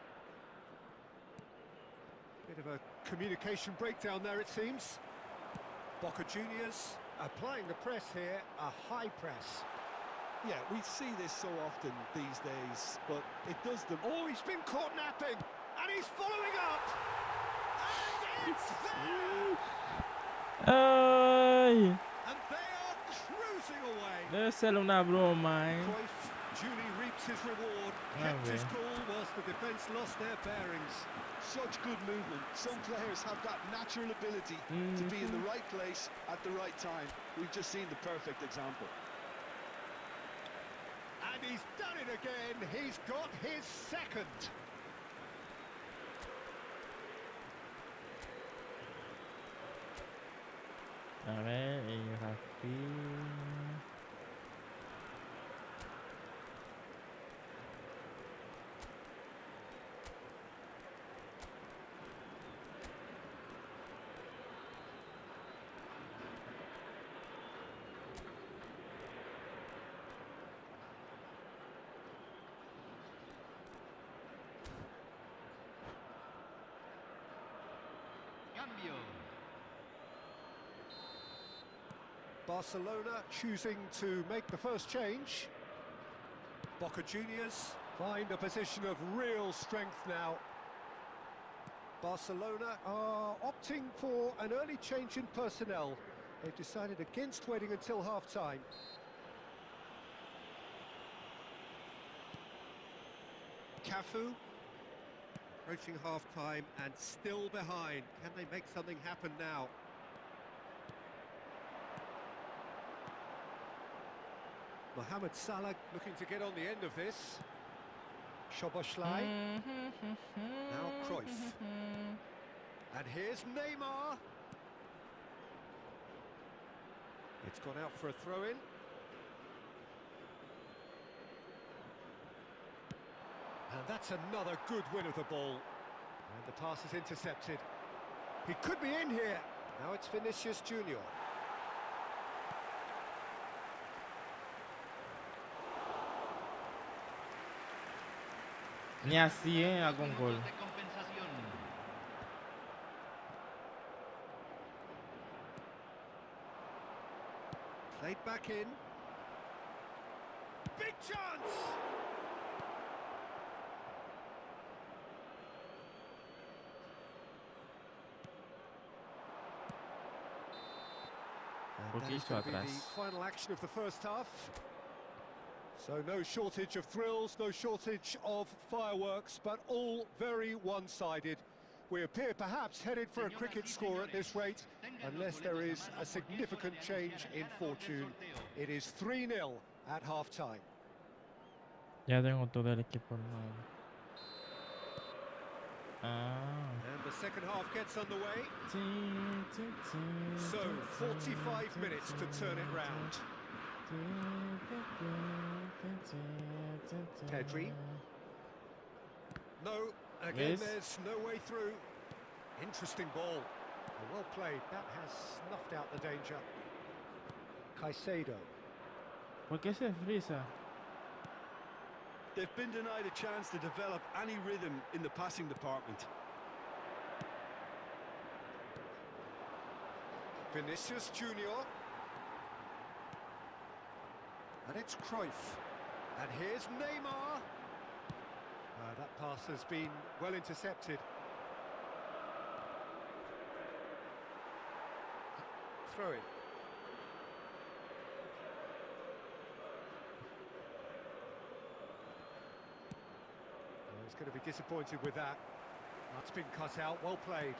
Bit of a communication breakdown there, it seems. Boca Juniors applying the press here, a high press. Yeah, we see this so often these days, but it does them. Oh, he's been caught napping, and he's following up. And it's there! ¡Ay! And they are cruising away. Debe ser una broma, ¿eh? Cruyff duly reaps his reward, kept his cool whilst the defence lost their bearings. Such good movement. Some players have that natural ability to be in the right place at the right time. We've just seen the perfect example. And he's done it again. He's got his second. A ver, y Rafinha. Cambio. Barcelona choosing to make the first change. Boca Juniors find a position of real strength now. Barcelona are opting for an early change in personnel. They've decided against waiting until half-time. Cafu approaching half-time and still behind. Can they make something happen now? Mohamed Salah looking to get on the end of this. Soboslai. Now Cruyff. And here's Neymar. It's gone out for a throw-in. And that's another good win of the ball. And the pass is intercepted. He could be in here. Now it's Vinicius Junior. Ni así, con gol. De compensación. Played back in. Big chance! And that is going to be the final action of the first half. So no shortage of thrills, no shortage of fireworks, but all very one-sided. We appear perhaps headed for a cricket score at this rate. unless there is a significant change in fortune. It is 3-0 at half-time. Ya tengo todo el equipo armado. Ah. And the second half gets underway. So, 45 minutes to turn it round. Pedri. No, again there's no way through. Interesting ball. Well played, that has snuffed out the danger. Caicedo. ¿Por qué se frisa? They've been denied a chance to develop any rhythm in the passing department. Vinicius Junior. And it's Cruyff. And here's Neymar. That pass has been well intercepted. Throw in. He's going to be disappointed with that. That's been cut out, well played.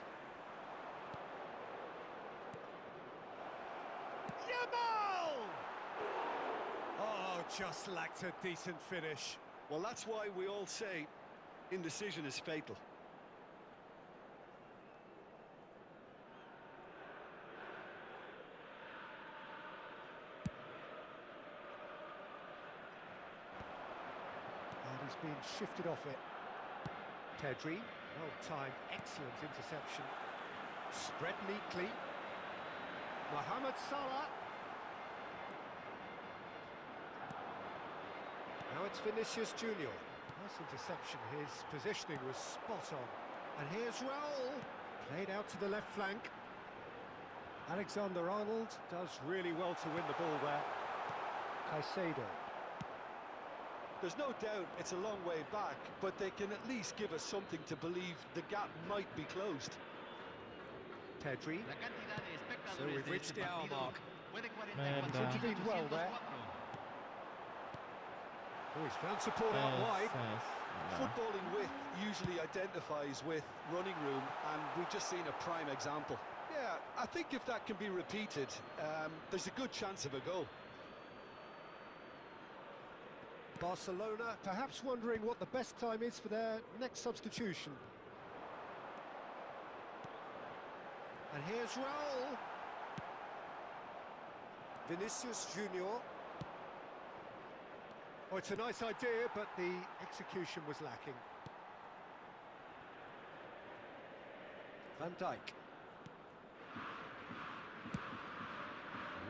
Yamal! Oh, just lacked a decent finish. Well, that's why we all say indecision is fatal. He's been shifted off it. Pedri, well-timed, excellent interception. Spread neatly. Mohamed Salah. Now it's Vinicius Junior. Nice interception, his positioning was spot on. And here's Raul, played out to the left flank. Alexander-Arnold does really well to win the ball there. Caicedo. There's no doubt it's a long way back, but they can at least give us something to believe the gap might be closed. Pedri. So we've reached the hour mark. He's intervened well there. Oh, he's found support out wide. Footballing width usually identifies with running room, and we've just seen a prime example. Yeah, I think if that can be repeated, there's a good chance of a goal. Barcelona perhaps wondering what the best time is for their next substitution. And here's Raul. Vinicius Junior. Oh, it's a nice idea, but the execution was lacking. Van Dijk.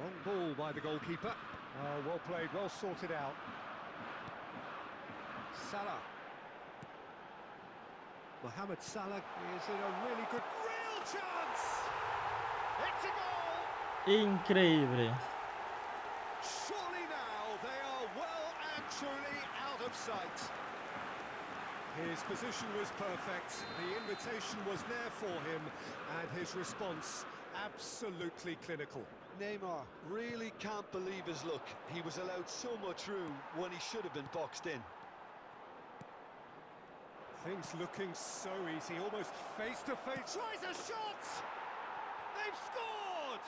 Long ball by the goalkeeper. Oh, well played, well sorted out. Salah. Mohamed Salah is in a really good... Real chance! It's a goal! Increíble. Surely now they are well and truly out of sight. His position was perfect, the invitation was there for him, and his response absolutely clinical. Neymar really can't believe his luck. He was allowed so much room when he should have been boxed in. Things looking so easy, almost face-to-face. Tries a shot! They've scored!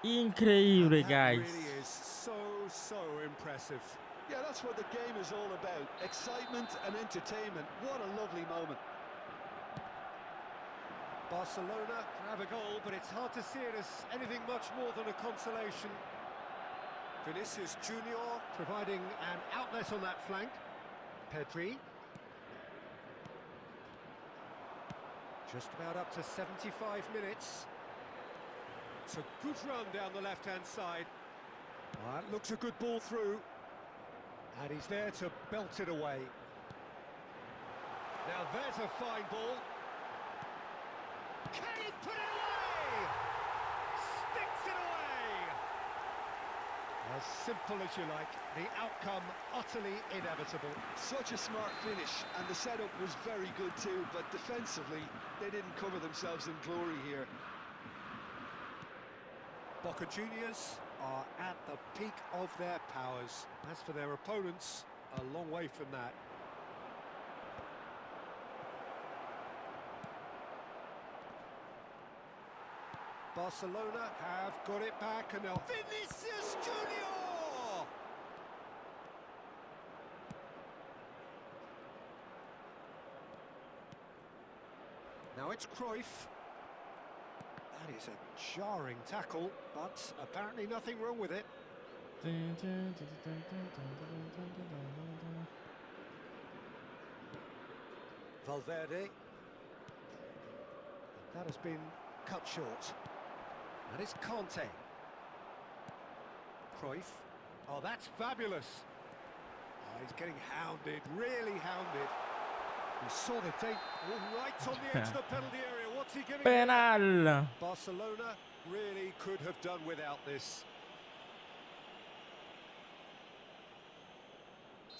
Increíble, That guys. really is so impressive. Yeah, that's what the game is all about. Excitement and entertainment. What a lovely moment. Barcelona grab a goal, but it's hard to see it as anything much more than a consolation. Vinicius Junior providing an outlet on that flank. Pedri. Just about up to 75 minutes. It's a good run down the left-hand side. That looks a good ball through. And he's there to belt it away. Now there's a fine ball. Can he put it away? Sticks it away! As simple as you like, the outcome utterly inevitable. Such a smart finish, and the setup was very good too, but defensively, they didn't cover themselves in glory here. Boca Juniors are at the peak of their powers. As for their opponents, a long way from that. Barcelona have got it back and they'll... Vinicius Junior! Now it's Cruyff. That is a jarring tackle, but apparently nothing wrong with it. Valverde. That has been cut short. And it's Conte. Cruyff. Oh, that's fabulous. Oh, he's getting hounded, really hounded. He saw the date right on the edge of the penalty area. What's he giving? Penal. Barcelona really could have done without this.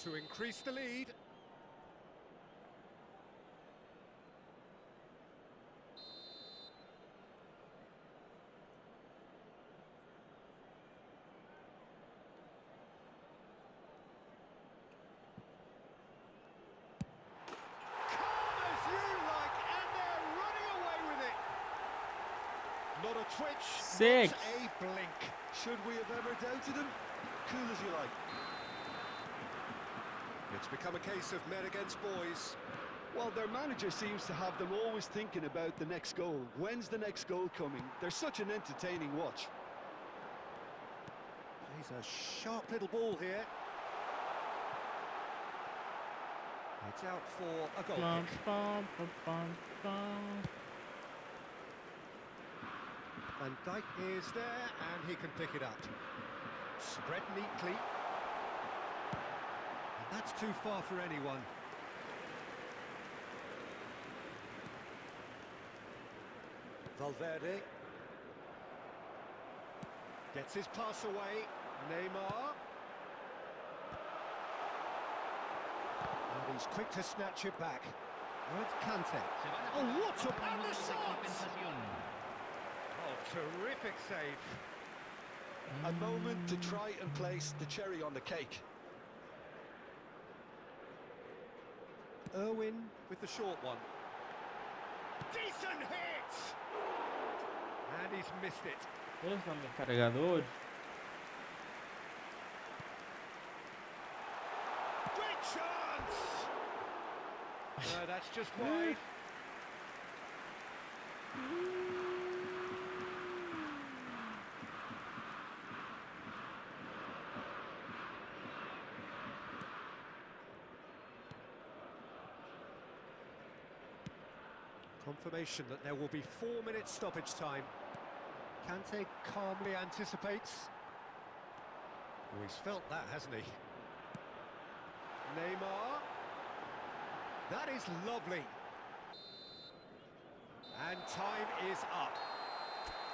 To increase the lead. Not a twitch, 6. not a blink. Should we have ever doubted him? Cool as you like. It's become a case of men against boys. Well, their manager seems to have them always thinking about the next goal. When's the next goal coming? They're such an entertaining watch. He's a sharp little ball here. It's out for a goal kick. Van Dijk is there, and he can pick it up. Spread neatly. And that's too far for anyone. Valverde. Gets his pass away. Neymar. And he's quick to snatch it back. Well, it's Kante. Oh, what a... And the shot! Oh, terrific save. A moment to try and place the cherry on the cake. Irwin with the short one. Decent hit! And he's missed it. Es mi cargador. Great chance! No, that's just wide. Confirmation that there will be 4 minutes stoppage time. Kante calmly anticipates. Oh, he's felt that, hasn't he? Neymar. That is lovely. And time is up.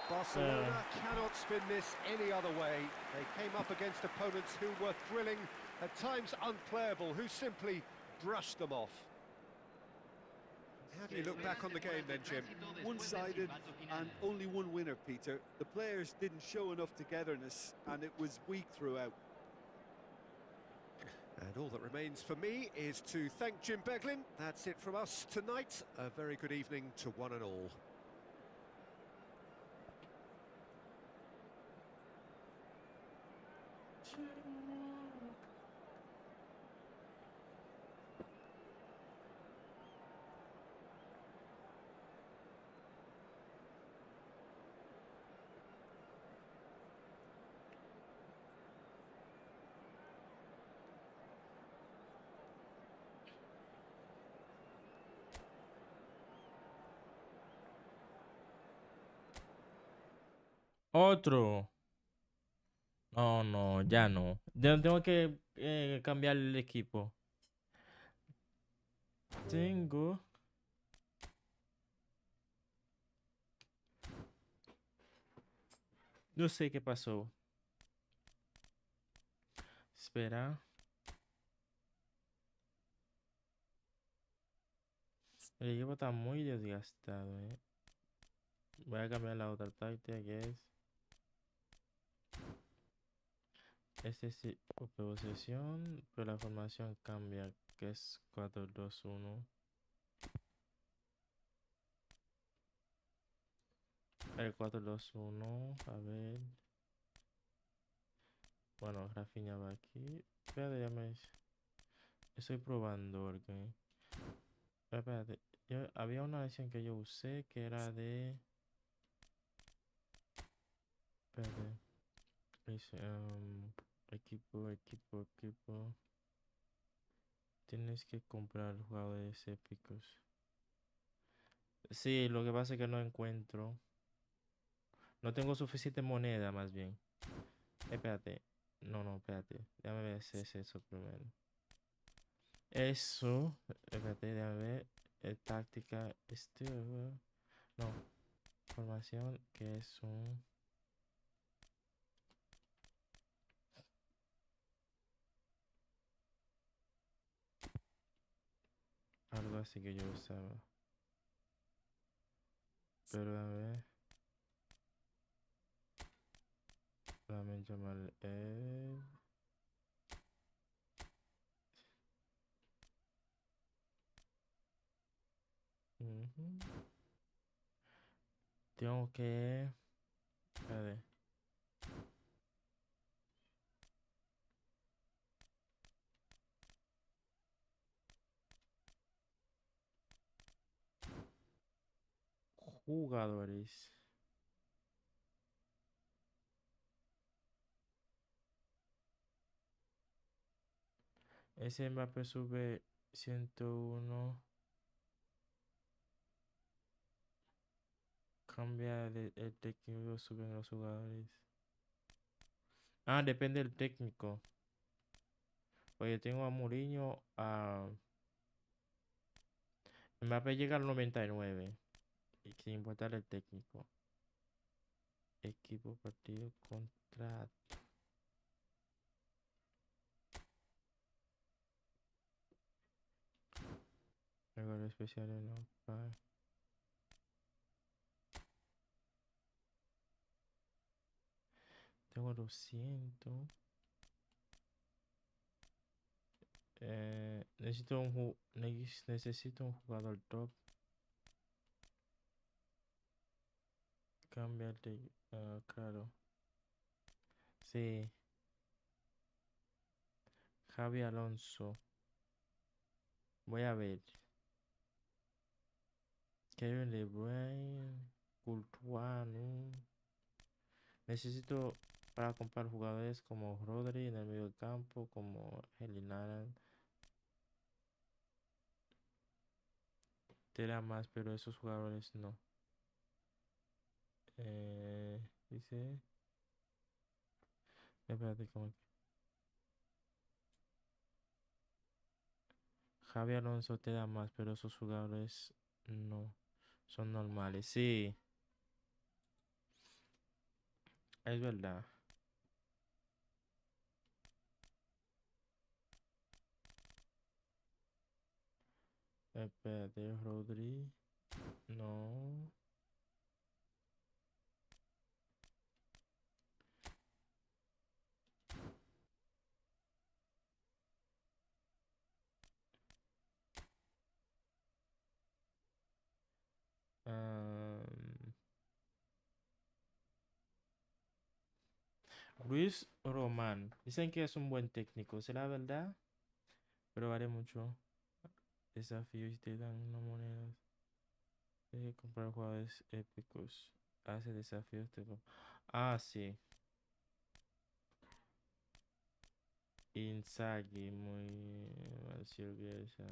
Barcelona cannot spin this any other way. They came up against opponents who were thrilling, at times unplayable, who simply brushed them off. How do you look back on the game then, Jim? One-sided and only one winner, Peter. The players didn't show enough togetherness and it was weak throughout. And all that remains for me is to thank Jim Beglin. That's it from us tonight. A very good evening to one and all. Otro. No, no, ya no. Ya tengo que cambiar el equipo. Tengo. No sé qué pasó. Espera. El equipo está muy desgastado, Voy a cambiar la otra táctica que es. Este sí, posesión, pero la formación cambia, que es 4-2-1. El 4-2-1. A ver. Bueno, Rafinha va aquí. Espérate, ya me... Estoy probando porque... Espérate. Había una versión que yo usé que era de... Espérate. Dice, equipo. Tienes que comprar jugadores épicos. Sí, lo que pasa es que no encuentro. No tengo suficiente moneda, más bien. Espérate. No, espérate. Déjame ver si es eso primero. Eso. Espérate, déjame ver. Táctica. No. Formación. Que es un... Algo así que yo usaba. Pero a ver. Dame llamar. Ujú. Tengo que... Espérate. Jugadores. Ese Mbappé sube 101. Cambia el técnico, suben los jugadores. Ah, depende del técnico. Oye, tengo a Mourinho, a Mbappé llega al 99. Y sin importar el técnico. Equipo, partido, contrato. Regalo especial en la Tengo 200. Necesito un jugador top. Cámbiate. Claro. Sí. Javi Alonso. Voy a ver. Kevin De Bruyne. Courtois, ¿no? Necesito para comprar jugadores como Rodri en el medio campo, como Elinaran. Te da más, pero esos jugadores no. Dice. Espérate, como que. Javi Alonso te da más, pero esos jugadores no. Son normales. Sí, es verdad. Espérate, Rodri. No. Am, Luis Román. Dicen que es un buen técnico. ¿Será verdad? Pero vale mucho. Desafíos y te dan una moneda. Deje comprar jugadores épicos. Hace desafíos. Ah, sí. Inzaghi, muy mal Bielsa.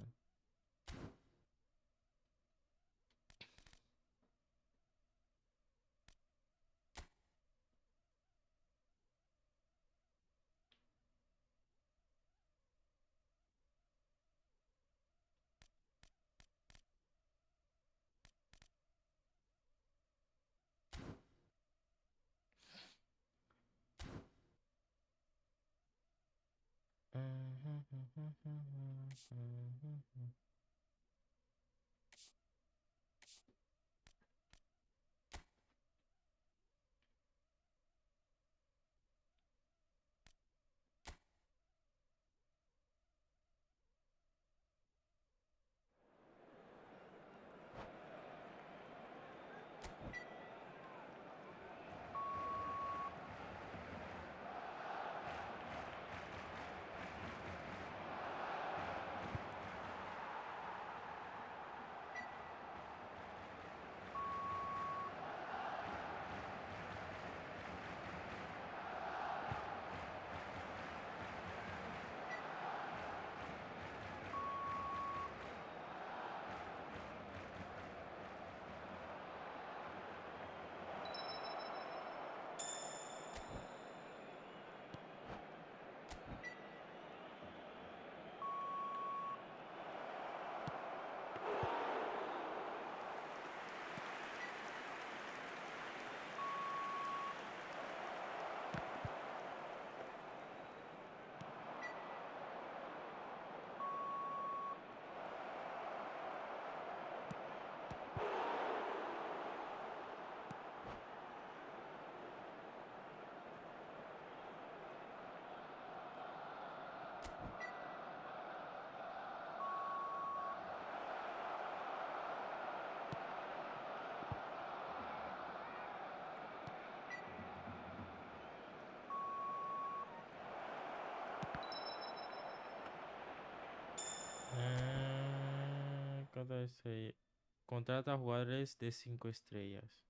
Contrata jugadores de 5 estrellas.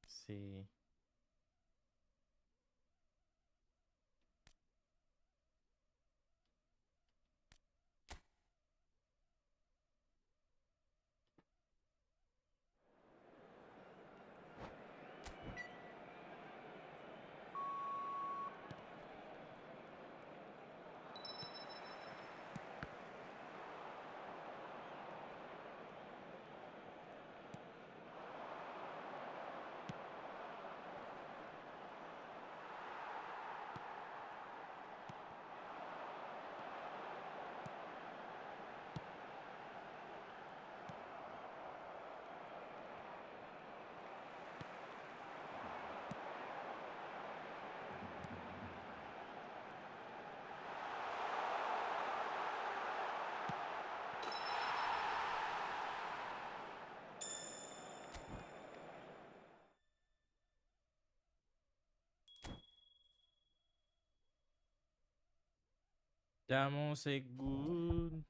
Sí. Estamos seguros.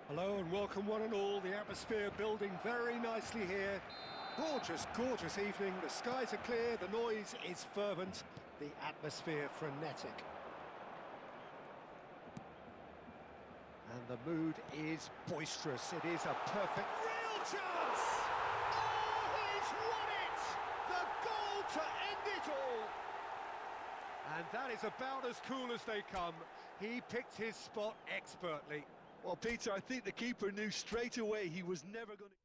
Hello and welcome one and all. The atmosphere building very nicely here. Gorgeous, gorgeous evening. The skies are clear, the noise is fervent, the atmosphere frenetic. And the mood is boisterous. It is a perfect... Real chance! Oh, he's won it! The goal to end it all! And that is about as cool as they come. He picked his spot expertly. Well, Peter, I think the keeper knew straight away he was never going to...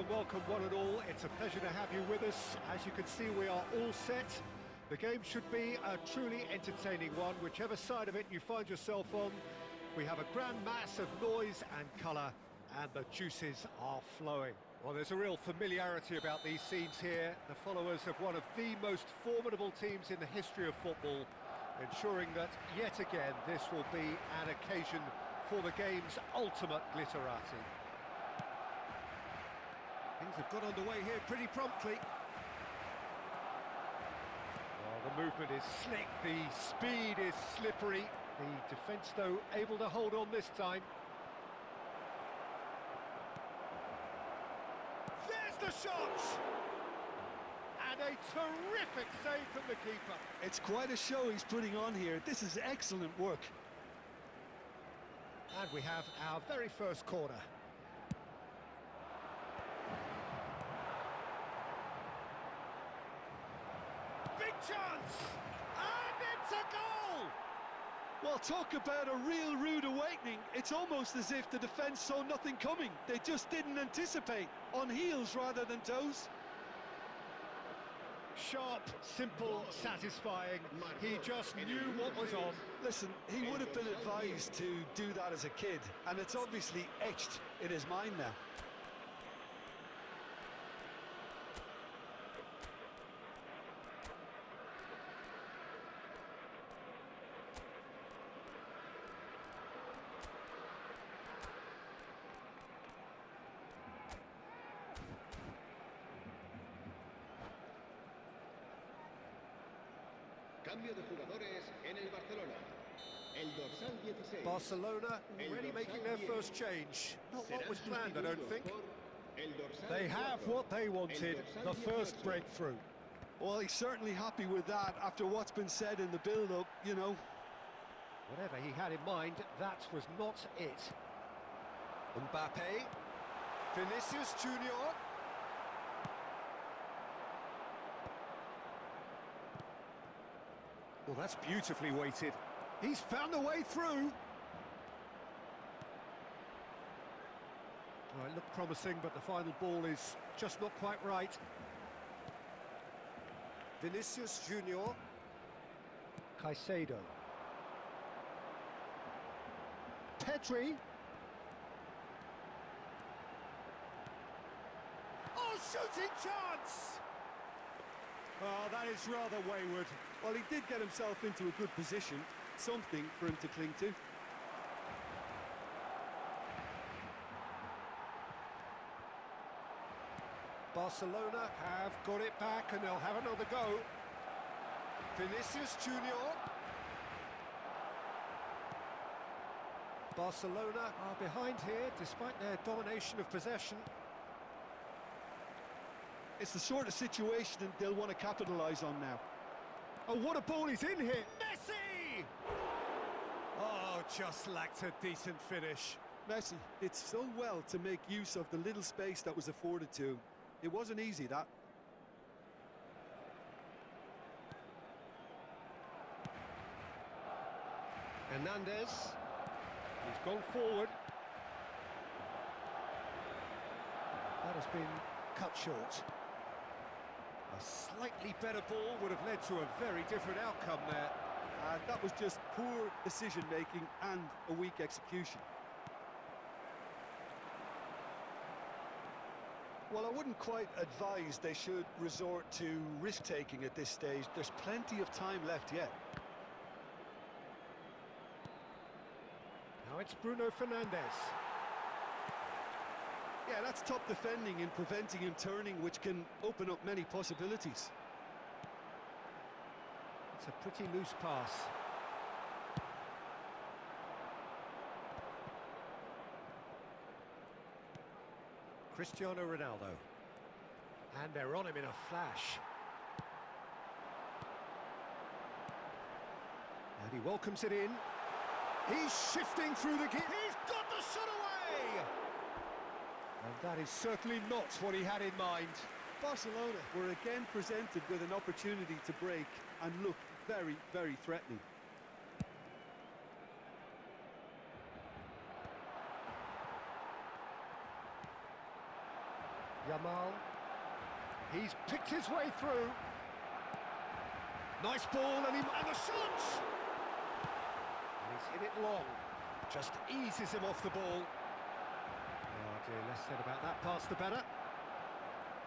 and welcome one and all. It's a pleasure to have you with us. As you can see, we are all set. The game should be a truly entertaining one, whichever side of it you find yourself on. We have a grand mass of noise and colour, and the juices are flowing. Well, there's a real familiarity about these scenes here. The followers of one of the most formidable teams in the history of football, ensuring that, yet again, this will be an occasion for the game's ultimate glitterati. Things have got underway here pretty promptly. Well, the movement is slick, the speed is slippery. The defence, though, able to hold on this time. There's the shot! And a terrific save from the keeper. It's quite a show he's putting on here. This is excellent work. And we have our very first corner. Big chance! And it's a goal! Well, talk about a real rude awakening. It's almost as if the defence saw nothing coming. They just didn't anticipate. On heels rather than toes. Sharp, simple, satisfying. He just knew what was on. Listen, he would have been advised to do that as a kid, and it's obviously etched in his mind now. Cambio de jugadores en el Barcelona. El dorsal 16. Barcelona already making their first change. Not what was planned, I don't think. They have what they wanted, the first breakthrough. Well, he's certainly happy with that after what's been said in the build-up, you know. Whatever he had in mind, that was not it. Mbappe. Vinicius Junior. Well, that's beautifully weighted. He's found a way through. Well, it looked promising, but the final ball is just not quite right. Vinicius Junior. Caicedo. Pedri. Oh, shooting chance! Oh, that is rather wayward. Well, he did get himself into a good position, something for him to cling to. Barcelona have got it back and they'll have another go. Vinicius Junior. Barcelona are behind here despite their domination of possession. It's the sort of situation they'll want to capitalise on now. Oh, what a ball he's in here! Messi! Oh, just lacked a decent finish. Messi did so well to make use of the little space that was afforded to him. It wasn't easy, that. Hernandez. He's gone forward. That has been cut short. A slightly better ball would have led to a very different outcome there. That was just poor decision-making and a weak execution. Well, I wouldn't quite advise they should resort to risk-taking at this stage. There's plenty of time left yet. Now it's Bruno Fernandes. Yeah, that's top defending in preventing him turning, which can open up many possibilities. It's a pretty loose pass. Cristiano Ronaldo. And they're on him in a flash. And he welcomes it in. He's shifting through the gap. He's got the shot away! And that is certainly not what he had in mind. Barcelona were again presented with an opportunity to break and look very, very threatening. Yamal. He's picked his way through. Nice ball, and the shot! And he's hit it long. Just eases him off the ball. Oh dear, less said about that pass, the better.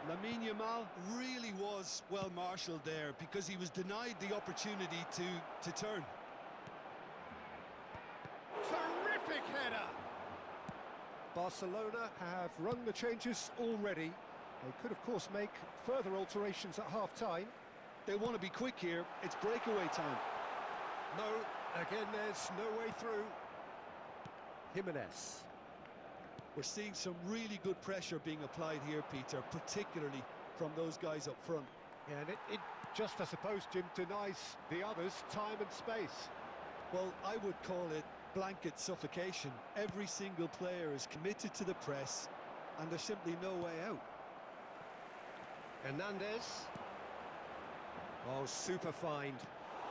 Lamine Yamal really was well marshalled there because he was denied the opportunity to turn. Terrific header! Barcelona have rung the changes already. They could, of course, make further alterations at half-time. They want to be quick here. It's breakaway time. No, again, there's no way through. Jimenez. We're seeing some really good pressure being applied here, Peter, particularly from those guys up front. Yeah, and it just, I suppose, Jim, denies the others time and space. Well, I would call it blanket suffocation. Every single player is committed to the press, and there's simply no way out. Hernandez. Oh, super find.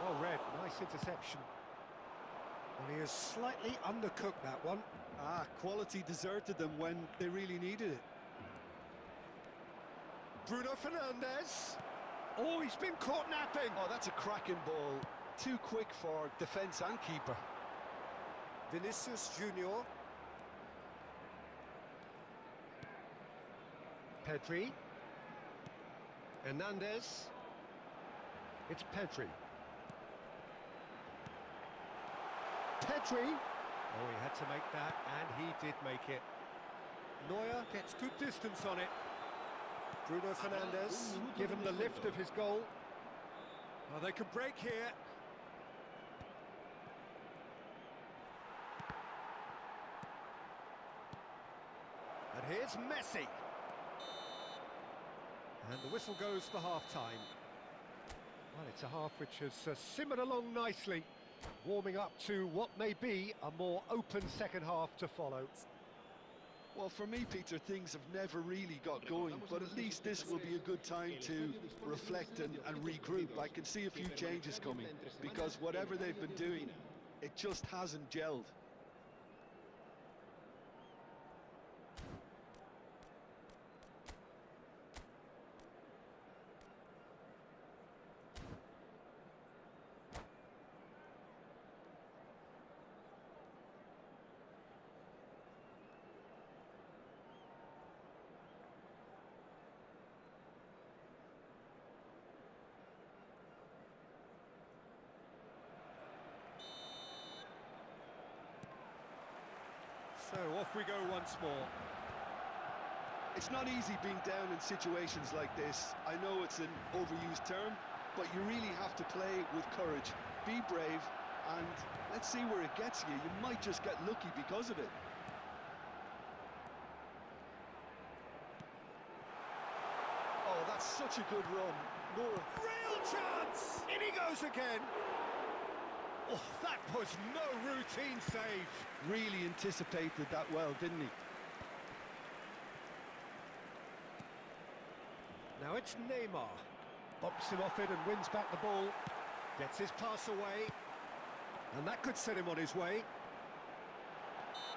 Well read, nice interception. Well, he has slightly undercooked that one. Quality deserted them when they really needed it. Bruno Fernandes. Oh, he's been caught napping. Oh, that's a cracking ball. Too quick for defence and keeper. Vinicius Junior. Pedri. Hernandez. It's Pedri. Pedri. Oh, he had to make that, and he did make it. Neuer gets good distance on it. Bruno Fernandes, given the lift of his goal. Oh, they can break here. And here's Messi. And the whistle goes for half-time. Well, it's a half which has simmered along nicely, warming up to what may be a more open second half to follow. Well, for me, Peter, things have never really got going, but at least this will be a good time to reflect and regroup. I can see a few changes coming, because whatever they've been doing, it just hasn't gelled. So off we go once more. It's not easy being down in situations like this. I know it's an overused term, but you really have to play with courage. Be brave, and let's see where it gets you. You might just get lucky because of it. Oh, that's such a good run. More. Real chance! In he goes again. Oh, that was no routine save. Really anticipated that well, didn't he? Now it's Neymar. Bumps him off it and wins back the ball. Gets his pass away. And that could set him on his way.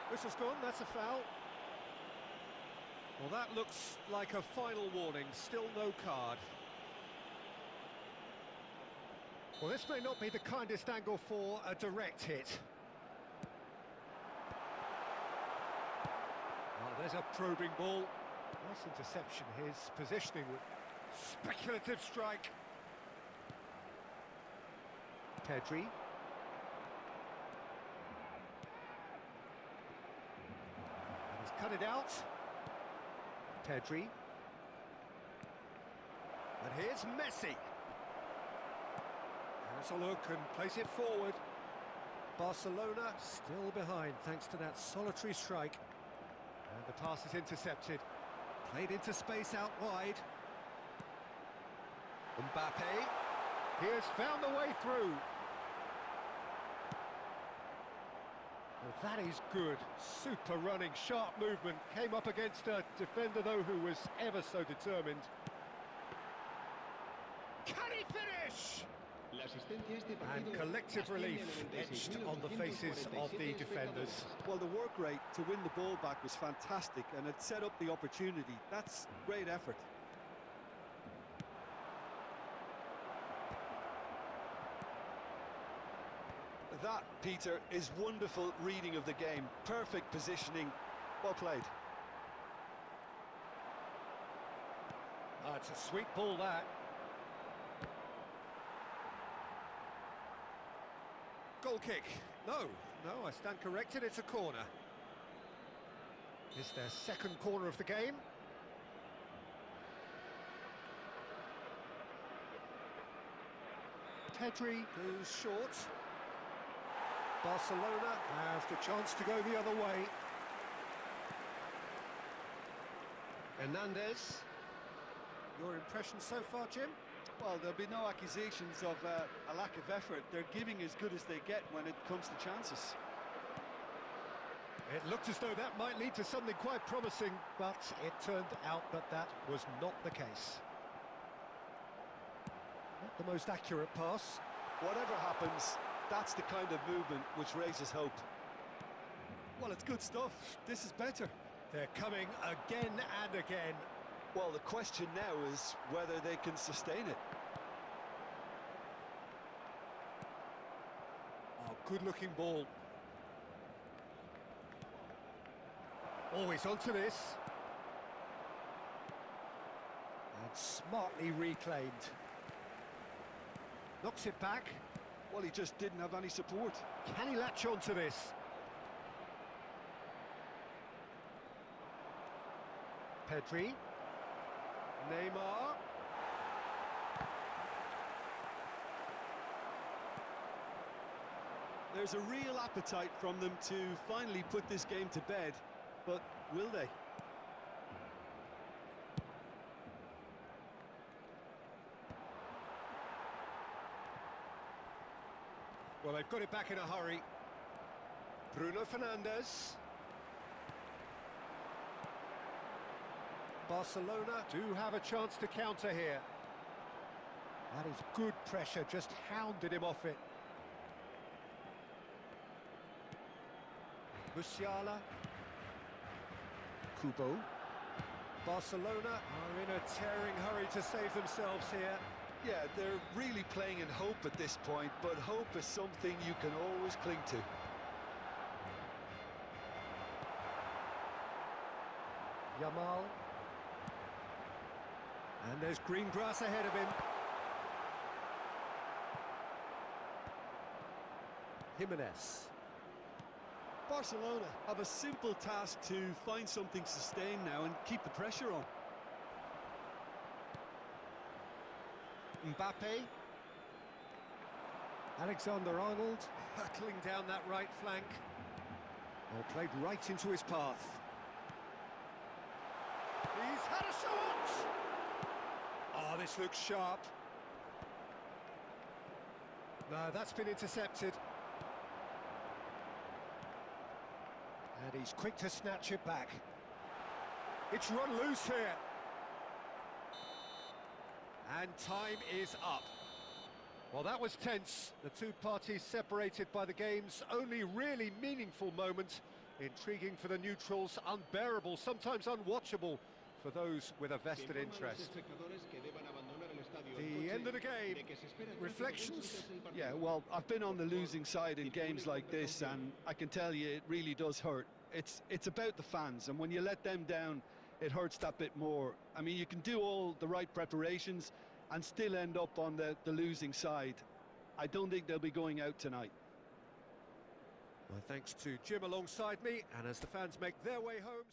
Whistle's gone, that's a foul. Well, that looks like a final warning. Still no card. Well, this may not be the kindest angle for a direct hit. Oh, there's a probing ball. Nice interception. His positioning with speculative strike. Pedri. And he's cut it out. Pedri. And here's Messi. Has a look and plays it forward. Barcelona still behind thanks to that solitary strike. And the pass is intercepted. Played into space out wide. Mbappe. He has found the way through. Well, that is good. Super running, sharp movement. Came up against a defender, though, who was ever so determined. Can he finish? La asistencia a este And partido collective relief etched on the faces of the 96.847 defenders. espectadores. Well, the work rate to win the ball back was fantastic, and it set up the opportunity. That's great effort. That, Peter, is wonderful reading of the game. Perfect positioning. Well played. It's a sweet ball, that. Goal kick. No, I stand corrected. It's a corner. It's their second corner of the game. Pedri goes short. Barcelona have the chance to go the other way. Hernandez. Your impression so far, Jim? Well, there'll be no accusations of a lack of effort. They're giving as good as they get when it comes to chances. It looked as though that might lead to something quite promising, but it turned out that that was not the case. Not the most accurate pass. Whatever happens, that's the kind of movement which raises hope. Well, it's good stuff. This is better. They're coming again and again. Well, the question now is whether they can sustain it. Oh, good-looking ball. Always onto this. And smartly reclaimed. Knocks it back. Well, he just didn't have any support. Can he latch onto this? Pedri. Neymar. There's a real appetite from them to finally put this game to bed, but will they? Well, they've got it back in a hurry. Bruno Fernandes. Barcelona do have a chance to counter here. That is good pressure, just hounded him off it. Musiala. Kubo. Barcelona are in a tearing hurry to save themselves here. Yeah, they're really playing in hope at this point, but hope is something you can always cling to. Yamal. And there's green grass ahead of him. Jimenez. Barcelona have a simple task to find something sustained now and keep the pressure on. Mbappe. Alexander-Arnold hurtling down that right flank. Oh, played right into his path. He's had a shot! Oh, this looks sharp. No, that's been intercepted. And he's quick to snatch it back. It's run loose here. And time is up. Well, that was tense. The two parties separated by the game's only really meaningful moment. Intriguing for the neutrals, unbearable, sometimes unwatchable for those with a vested interest. The end of the game. Reflections? Yeah, well, I've been on the losing side in games like this, and I can tell you it really does hurt. It's about the fans, and when you let them down, it hurts that bit more. I mean, you can do all the right preparations and still end up on the losing side. I don't think they'll be going out tonight. Well, thanks to Jim alongside me, and as the fans make their way home...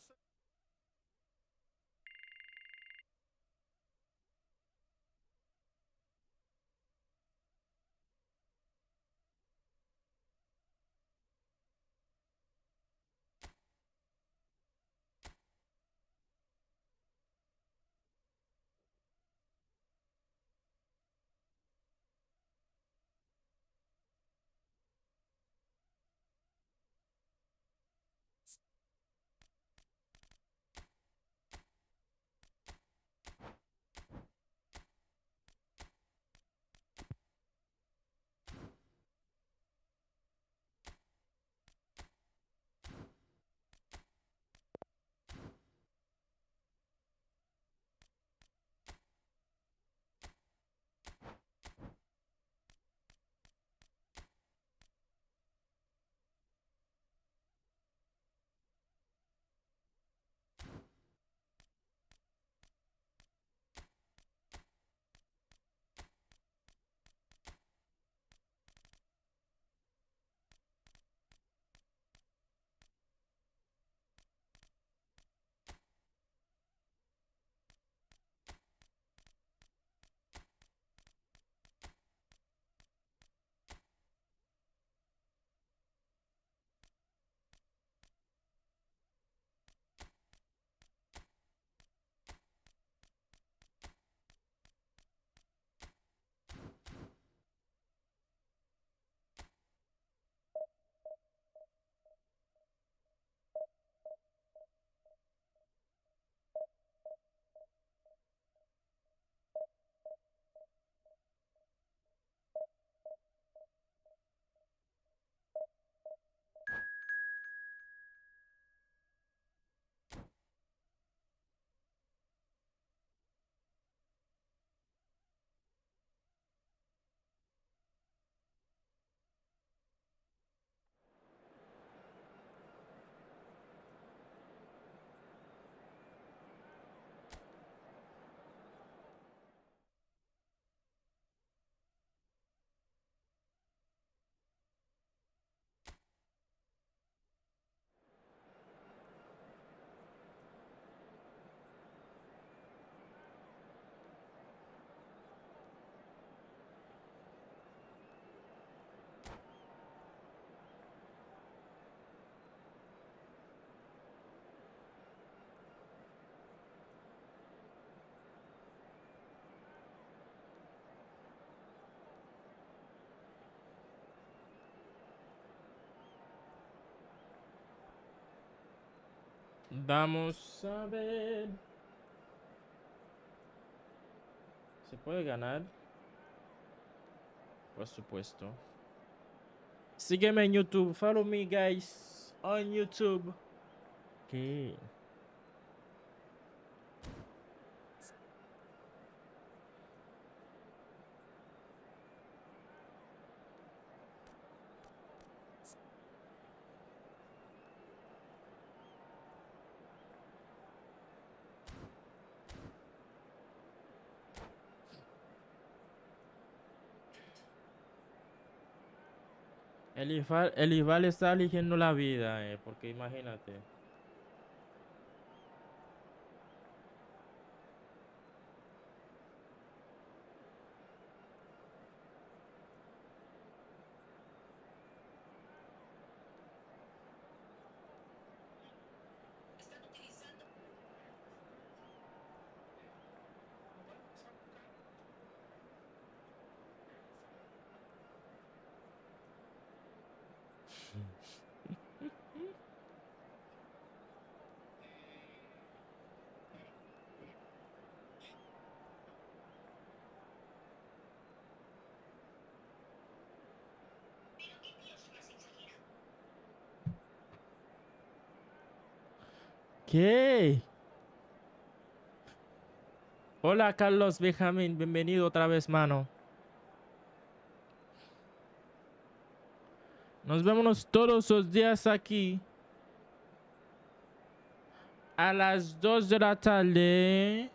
Vamos a ver. ¿Se puede ganar? Por supuesto. Sígueme en YouTube. Follow me, guys. On YouTube. ¿Qué? El rival está eligiendo la vida, porque imagínate. ¿Qué? Hola, Carlos Benjamín. Bienvenido otra vez, mano. Nos vemos todos los días aquí. A las 2 de la tarde.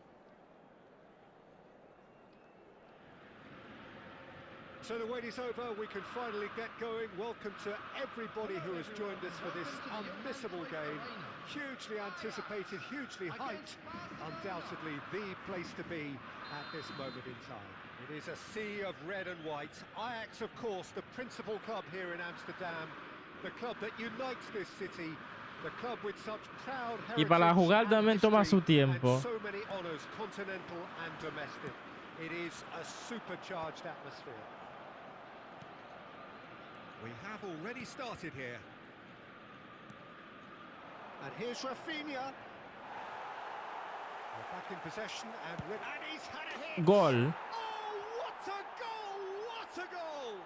So the wait is over, we can finally get going. Welcome to everybody who has joined us for this unmissable game. Hugely anticipated, hugely hyped. Undoubtedly the place to be at this moment in time. It is a sea of red and white. Ajax, of course, the principal club here in Amsterdam. The club that unites this city. The club with such proud heritage Y para jugar también toma su tiempo. and so many honours, continental and domestic. It is a supercharged atmosphere. We have already started here. And here's Rafinha. We're back in possession and he's had a hit. Goal. Oh, what a goal! What a goal!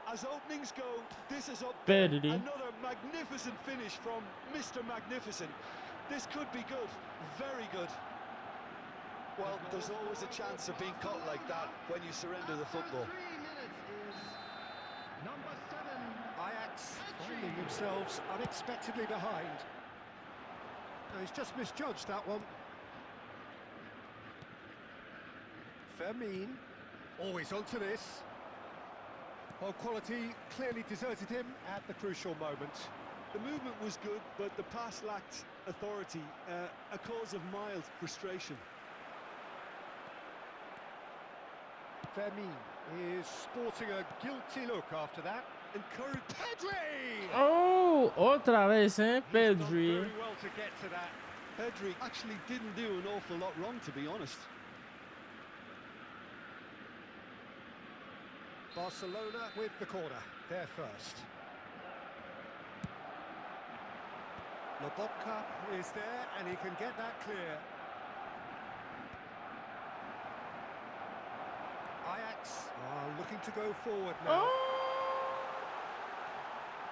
As openings go, this is up there. Another magnificent finish from Mr. Magnificent. This could be good, very good. Well, there's always a chance of being caught like that when you surrender the football. Ajax finding themselves unexpectedly behind. No, he's just misjudged that one. Fermin. Always onto this. Well, quality clearly deserted him at the crucial moment. The movement was good, but the pass lacked authority, a cause of mild frustration. Fermin is sporting a guilty look after that. Encouraged Pedri! Oh, otra vez, He's Pedri. done very well to get to that. Pedri actually didn't do an awful lot wrong, to be honest. Barcelona with the corner, they're first. Lobotka is there and he can get that clear. Ajax are looking to go forward now. Oh.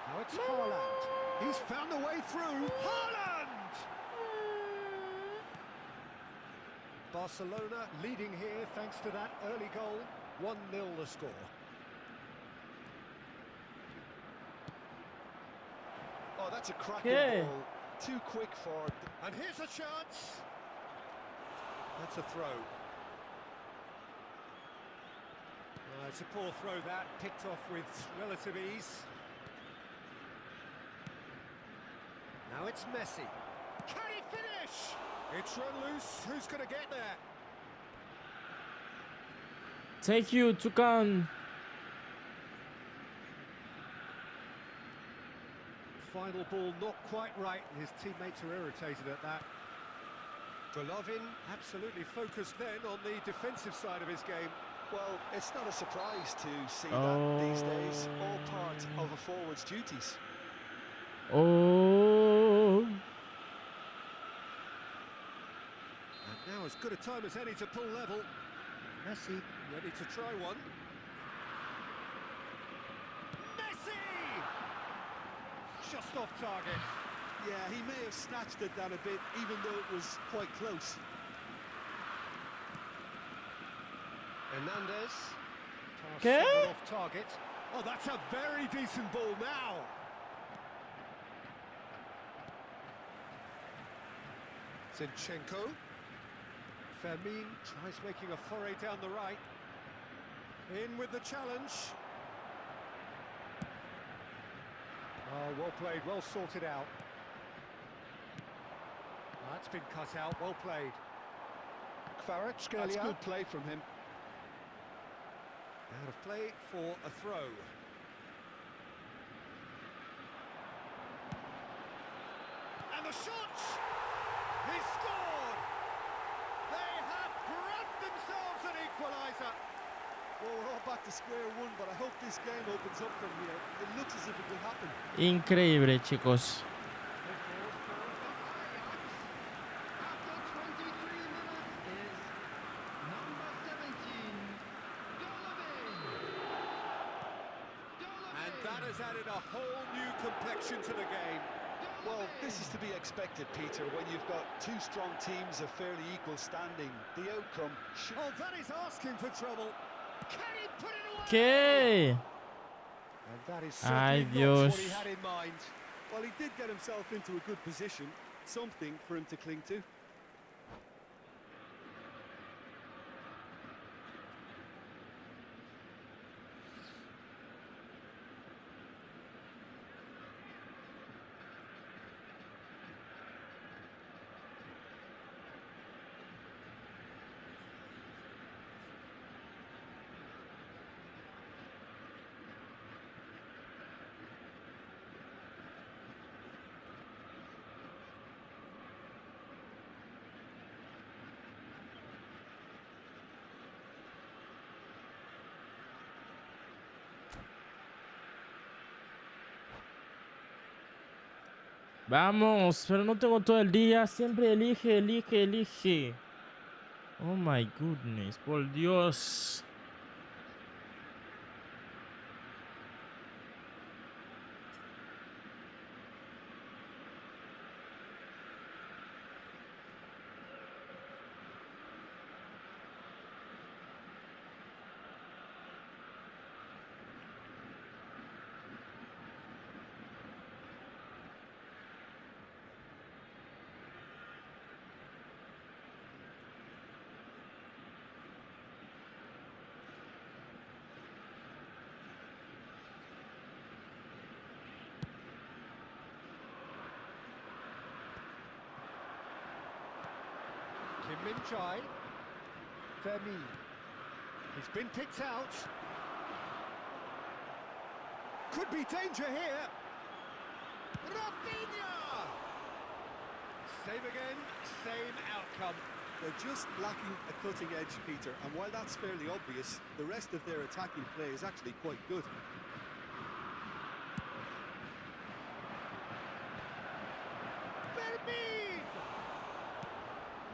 Now it's Haaland. He's found the way through. Haaland! Barcelona leading here thanks to that early goal. 1-0 the score. Oh, that's a cracking ball. Too quick for it. And here's a chance. That's a throw. It's a poor throw that, picked off with relative ease. Now it's Messi. Can he finish? It's run loose. Who's going to get there? Take you, Tukan. Final ball not quite right. His teammates are irritated at that. Golovin absolutely focused then on the defensive side of his game. Well, it's not a surprise to see that these days. All part of a forward's duties. Oh. Now as good a time as any to pull level. Messi ready to try one. Messi! Just off target. Yeah, he may have snatched at that a bit, even though it was quite close. Hernandez. ¿Qué? Somewhat off target. Oh, that's a very decent ball now. Zinchenko. Fermin tries making a foray down the right. In with the challenge. Oh, well played, well sorted out. That's been cut out, well played. Kvaratskhelia. That's good play from him. Out of play for a throw. And the shot! He scored! They have grabbed themselves an equaliser. Well, we're all back to square one, but I hope this game opens up from here. It looks as if it will happen. Increíble, chicos. And that has added a whole new complexion to the game. Well, this is to be expected, Peter, when you've got two strong teams of fairly equal standing. The outcome should... Oh, that is asking for trouble. Can he put it away? ¿Qué? And that is Ay, certainly not what Dios. he had in mind. Well, he did get himself into a good position. Something for him to cling to. Vamos, pero no tengo todo el día. Siempre elige, elige, elige. Oh my goodness, por Dios. Kim Min-jae. Fermin. He's been picked out. Could be danger here. Rafinha! Same again, same outcome. They're just lacking a cutting edge, Peter, and while that's fairly obvious, the rest of their attacking play is actually quite good. Fermin!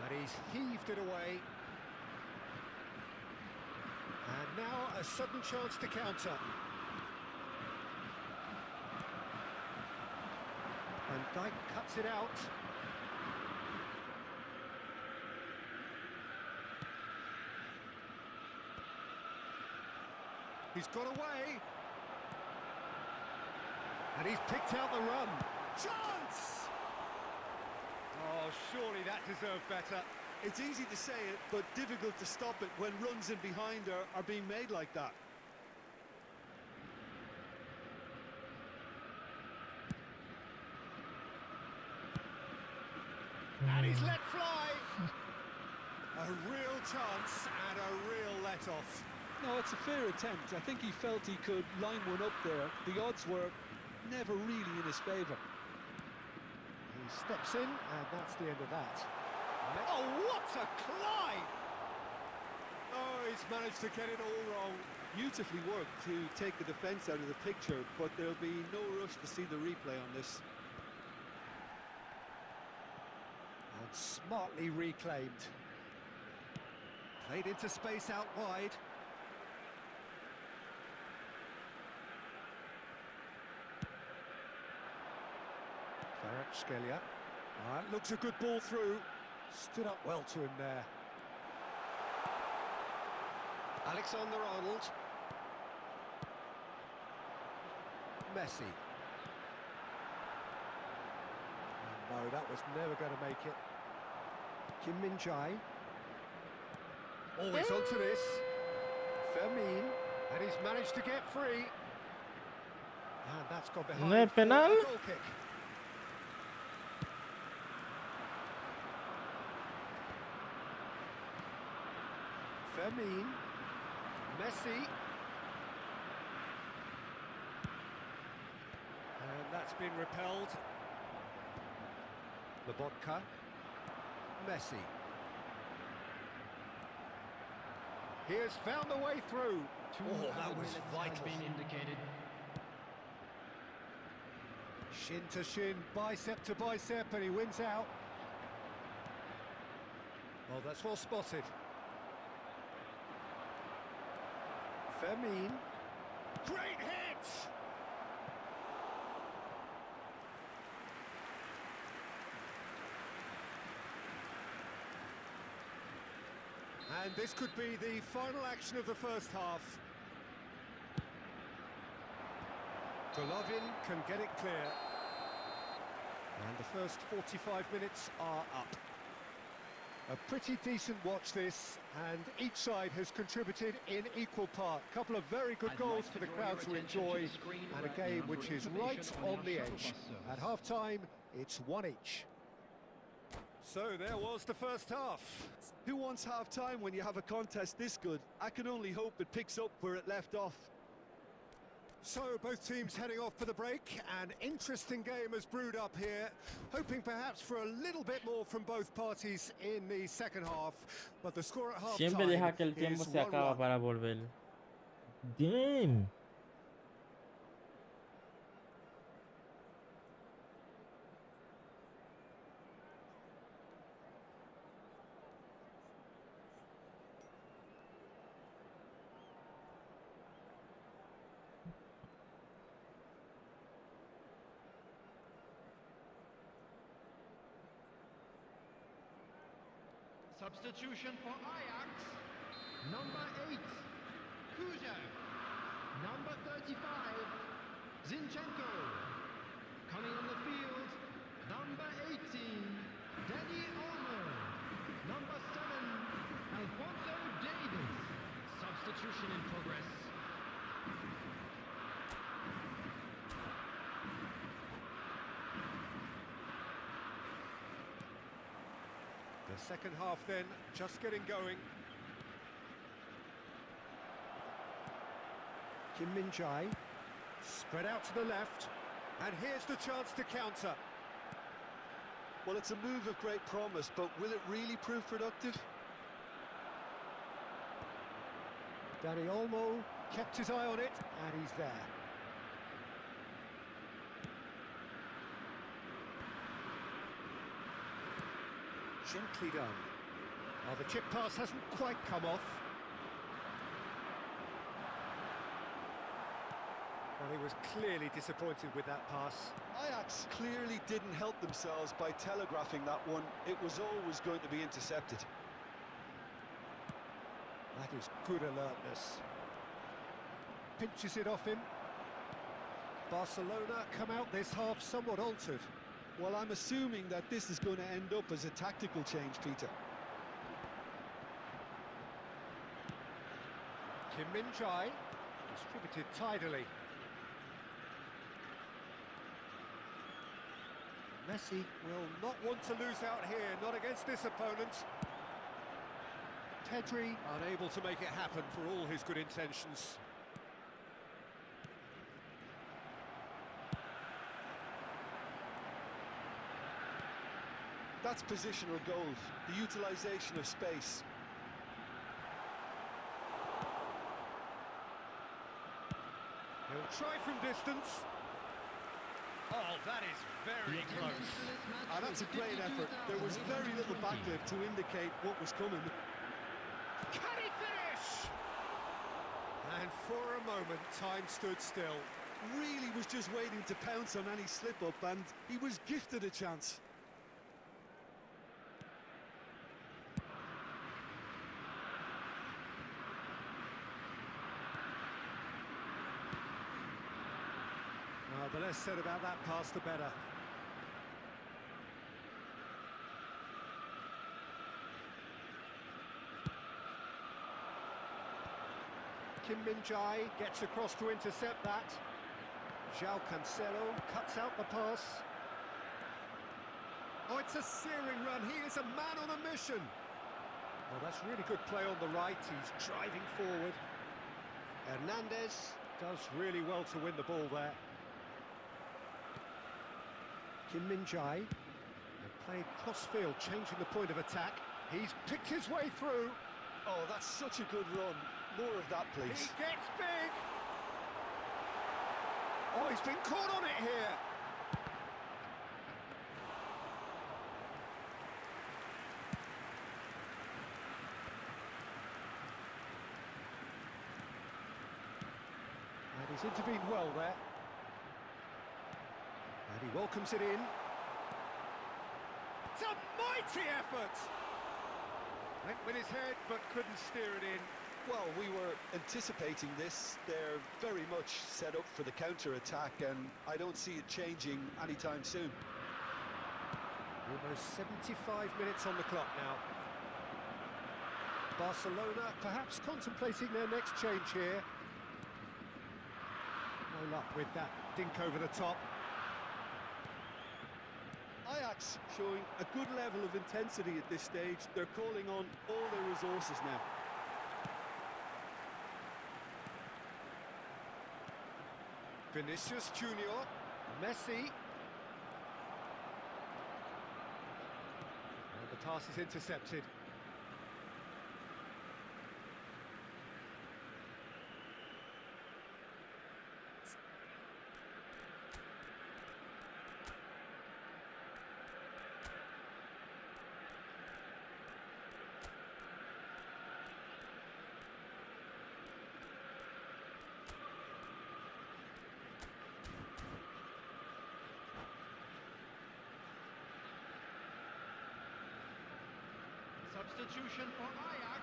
But he's heaved it away. And now a sudden chance to counter. And Dijk cuts it out. He's got away. And he's picked out the run. Chance! Oh, surely that deserved better. It's easy to say it, but difficult to stop it when runs in behind are being made like that. And he's let fly. A real chance and a real let-off. No, it's a fair attempt. I think he felt he could line one up there. The odds were never really in his favour. He steps in, and that's the end of that. Oh, what a climb! Oh, he's managed to get it all wrong. Beautifully worked to take the defence out of the picture, but there'll be no rush to see the replay on this. And smartly reclaimed. Played into space out wide. Scalia. Looks a good ball through. Stood up well to him there. Alexander-Arnold. Messi. No, that was never going to make it. Kim Min-jae. Always onto this. Fermin. And he's managed to get free. And that's gone behind. No hay penal. For a goal kick. Fermin. Messi. And that's been repelled. Lobotka. Messi. He has found the way through. Oh, that was vital. Been indicated. Shin to shin, bicep to bicep, and he wins out. Oh, that's well spotted. Fermin. Great hit! And this could be the final action of the first half. Golovin can get it clear. And the first 45 minutes are up. A pretty decent watch this, and each side has contributed in equal part. A couple of very good goals for the crowd to enjoy, and a game which is right on the edge. At half-time, it's 1 each. So there was the first half. Who wants half-time when you have a contest this good? I can only hope it picks up where it left off. So both teams heading off for the break. An interesting game has brewed up here, hoping perhaps for a little bit more from both parties in the second half, but the score at half Siempre deja que el time tiempo is se acaba 1-1. para volver. Damn. Substitution for Ajax. Number 8, Kuja. Number 35, Zinchenko. Coming on the field, number 18, Dani Olmo. Number 7, Alphonso Davies. Substitution in progress. The second half then, just getting going. Kim Min-jae, spread out to the left, and here's the chance to counter. Well, it's a move of great promise, but will it really prove productive? Dani Olmo kept his eye on it, and he's there. Gently done. Oh, the chip pass hasn't quite come off. Well, he was clearly disappointed with that pass. Ajax clearly didn't help themselves by telegraphing that one. It was always going to be intercepted. That is good alertness. Pinches it off him. Barcelona come out this half somewhat altered. Well, I'm assuming that this is going to end up as a tactical change, Peter. Kim Min-jae, distributed tidily. Messi will not want to lose out here, not against this opponent. Pedri unable to make it happen for all his good intentions. That's positional gold, the utilisation of space. He'll try from distance. Oh, that is very close. That's a great effort. There was very little backlift to indicate what was coming. Can he finish? And for a moment, time stood still. Really was just waiting to pounce on any slip-up, and he was gifted a chance. The less said about that pass, the better. Kim Min-jae gets across to intercept that. João Cancelo cuts out the pass. Oh, it's a searing run. He is a man on a mission. Well, that's really good play on the right. He's driving forward. Hernandez does really well to win the ball there. Kim Min-jae, and played cross-field, changing the point of attack. He's picked his way through. Oh, that's such a good run. More of that, please. He gets big. Oh, he's been caught on it here. And he's intervened well there. And he welcomes it in. It's a mighty effort! Went with his head, but couldn't steer it in. Well, we were anticipating this. They're very much set up for the counter-attack, and I don't see it changing anytime soon. Almost 75 minutes on the clock now. Barcelona perhaps contemplating their next change here. No luck with that dink over the top. Ajax showing a good level of intensity at this stage. They're calling on all their resources now. Vinicius Junior, Messi. And the pass is intercepted. Substitution for Ajax.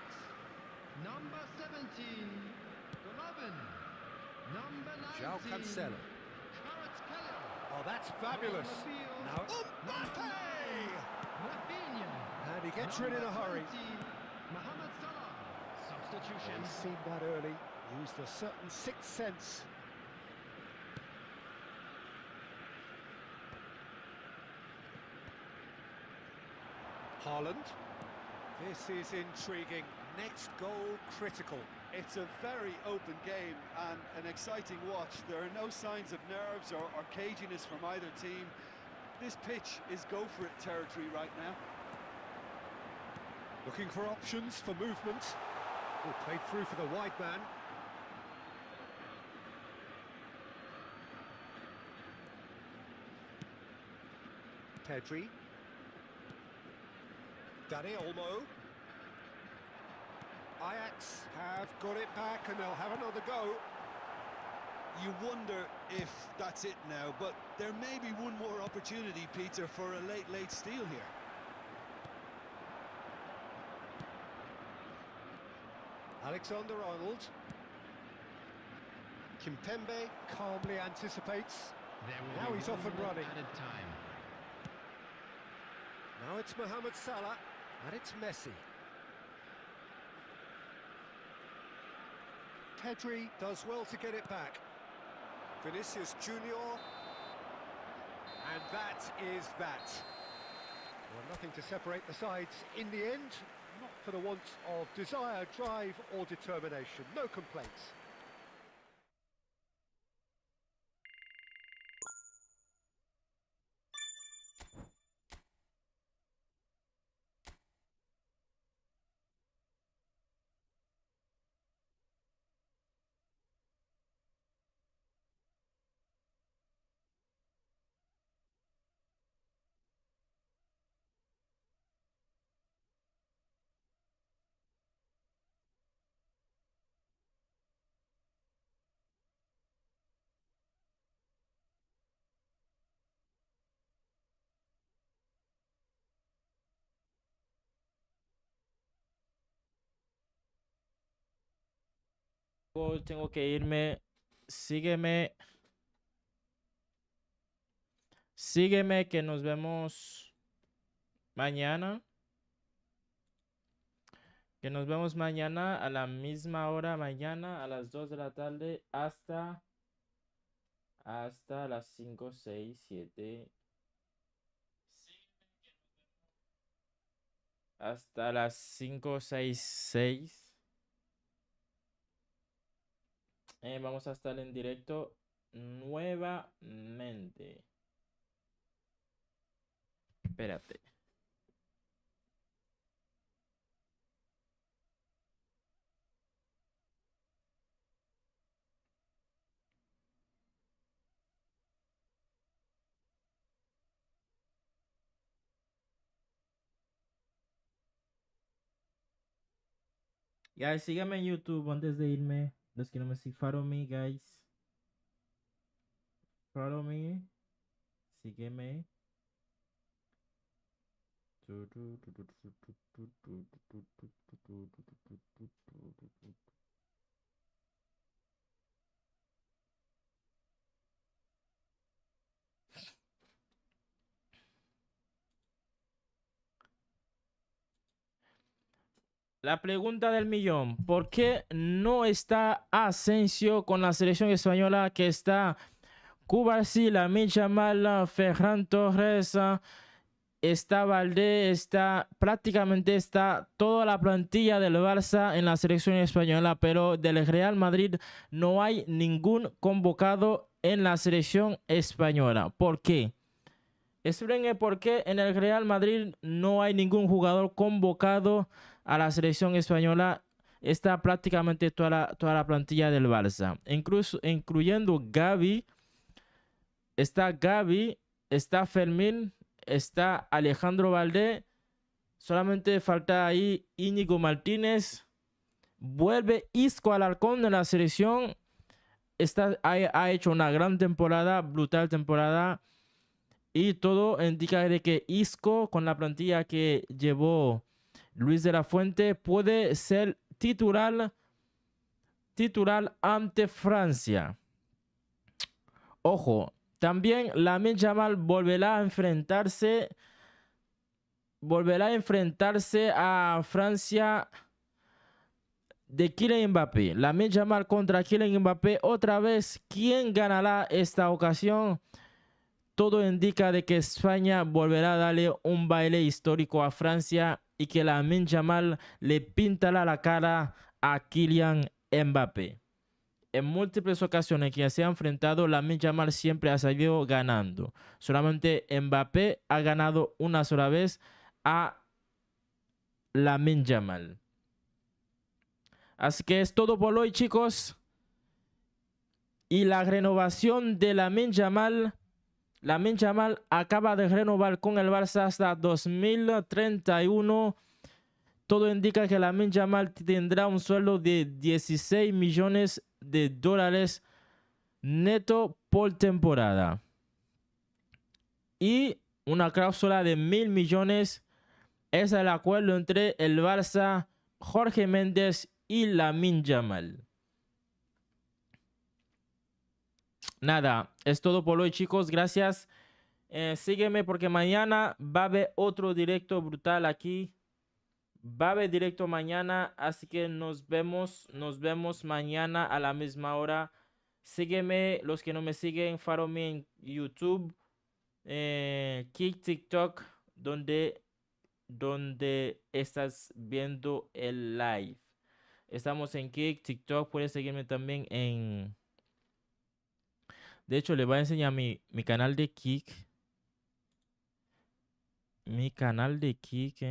Number 17, Golovin. Number 19, João Cancelo. Oh, that's fabulous. Now, Mbappe! And he gets rid in a hurry. Mohamed Salah. Substitution. He's seen that early. Used a certain sixth sense. Haaland. This is intriguing. Next goal critical. It's a very open game and an exciting watch. There are no signs of nerves or caginess from either team. This pitch is go-for-it territory right now. Looking for options for movement. Oh, played through for the wide man. Pedri. Dani Olmo. Ajax have got it back and they'll have another go. You wonder if that's it now, but there may be one more opportunity, Peter, for a late steal here. Alexander-Arnold. Kimpembe calmly anticipates. Now he's off and running. Now it's Mohamed Salah, and it's Messi. Pedri does well to get it back. Vinicius Junior. And that is that. Well, nothing to separate the sides in the end. Not for the want of desire, drive or determination. No complaints. Tengo que irme. Sígueme. Sígueme que nos vemos mañana. Que nos vemos mañana a la misma hora. Mañana a las 2 de la tarde hasta las 5, 6, 7. Hasta las 5, 6, 6. Vamos a estar en directo nuevamente. Espérate. Guys, síganme en YouTube antes de irme. Los que no me siguen, follow me, guys. Follow me. Sígueme. La pregunta del millón. ¿Por qué no está Asensio con la selección española que está Cubarsí, Lamine Yamal, Ferran Torres, está Valdé, prácticamente está toda la plantilla del Barça en la selección española, pero del Real Madrid no hay ningún convocado en la selección española? ¿Por qué? Expliquenme por qué en el Real Madrid no hay ningún jugador convocado a la selección española. Está prácticamente toda la plantilla del Barça, incluso incluyendo Gavi. Está Fermín, está Alejandro Valdé. Solamente falta ahí Íñigo Martínez. Vuelve Isco Alarcón de la selección. Ha hecho una gran temporada, brutal temporada. Y todo indica de que Isco, con la plantilla que llevó Luis de la Fuente, puede ser titular ante Francia. Ojo, también Lamine Yamal volverá a enfrentarse a Francia de Kylian Mbappé. Lamine Yamal contra Kylian Mbappé. Otra vez, ¿quién ganará esta ocasión? Todo indica de que España volverá a darle un baile histórico a Francia y que Lamine Yamal le pintará la cara a Kylian Mbappé. En múltiples ocasiones que se ha enfrentado, Lamine Yamal siempre ha salido ganando. Solamente Mbappé ha ganado una sola vez a Lamine Yamal. Así que es todo por hoy, chicos. Y la renovación de Lamine Yamal acaba de renovar con el Barça hasta 2031. Todo indica que Lamine Yamal tendrá un sueldo de 16 millones de dólares neto por temporada. Y una cláusula de 1.000 millones es el acuerdo entre el Barça, Jorge Méndez y Lamine Yamal. Nada, es todo por hoy, chicos. Gracias. Sígueme porque mañana va a haber otro directo brutal aquí. Va a haber directo mañana, así que nos vemos mañana a la misma hora. Sígueme, los que no me siguen, follow me en YouTube, Kick TikTok, donde estás viendo el live. Estamos en Kick TikTok, puedes seguirme también en... De hecho, les voy a enseñar mi canal de Kick. Mi canal de Kick,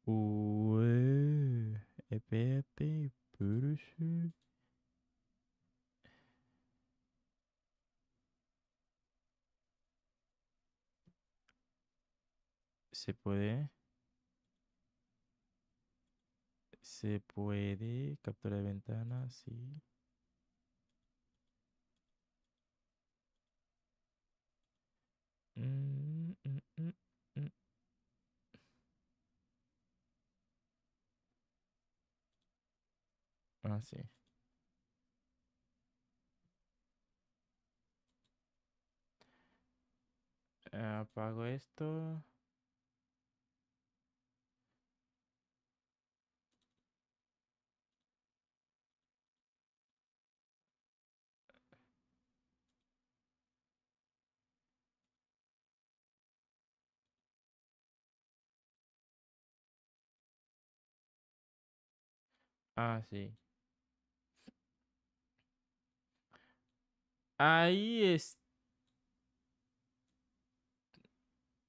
Ué, Pepe, Purushu. Se puede capturar de ventana, sí. Mm, mm, mm, mm. Ahora sí. Apago esto. Ah, sí. Ahí es.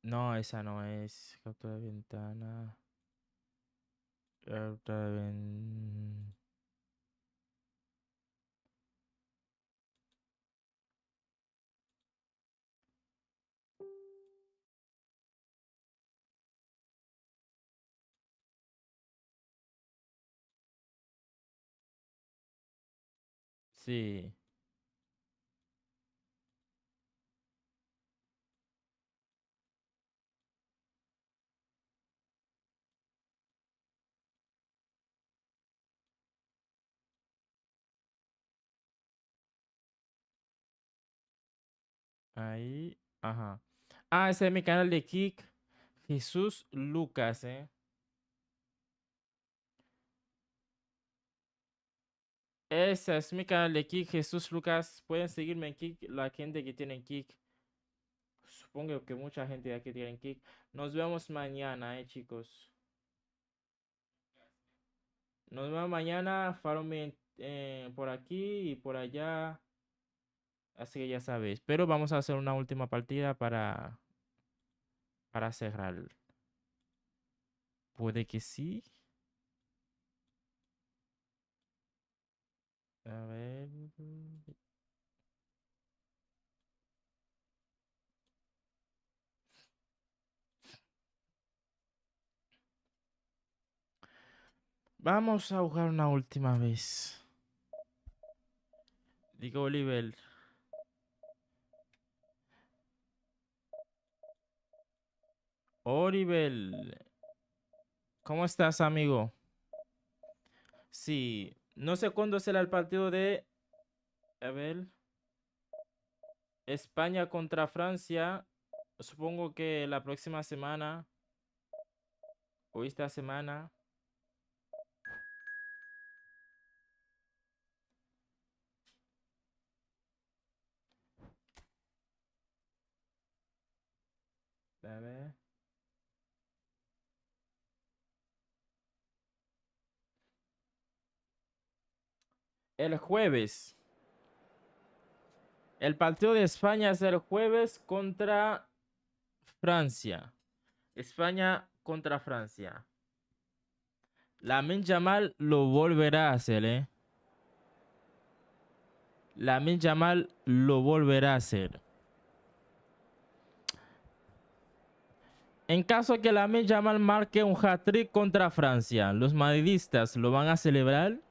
No, esa no es. Captura de ventana. Captura de Sí. Ahí. Ajá. Ah, ese es mi canal de Kick. Jesús Lucas, Ese es mi canal de Kick. Jesús Lucas. Pueden seguirme en Kick. La gente que tiene Kick. Supongo que mucha gente de aquí tiene Kick. Nos vemos mañana, chicos. Nos vemos mañana. Follow me por aquí y por allá. Así que ya sabéis. Pero vamos a hacer una última partida para cerrar. Puede que sí. A ver. Vamos a jugar una última vez. Digo, Oliver. Oliver. ¿Cómo estás, amigo? Sí. No sé cuándo será el partido de... A ver. España contra Francia. Supongo que la próxima semana. O esta semana. A ver. El jueves. El partido de España es el jueves contra Francia. España contra Francia. Lamine Yamal lo volverá a hacer, Lamine Yamal lo volverá a hacer. En caso que Lamine Yamal marque un hat-trick contra Francia, ¿los madridistas lo van a celebrar?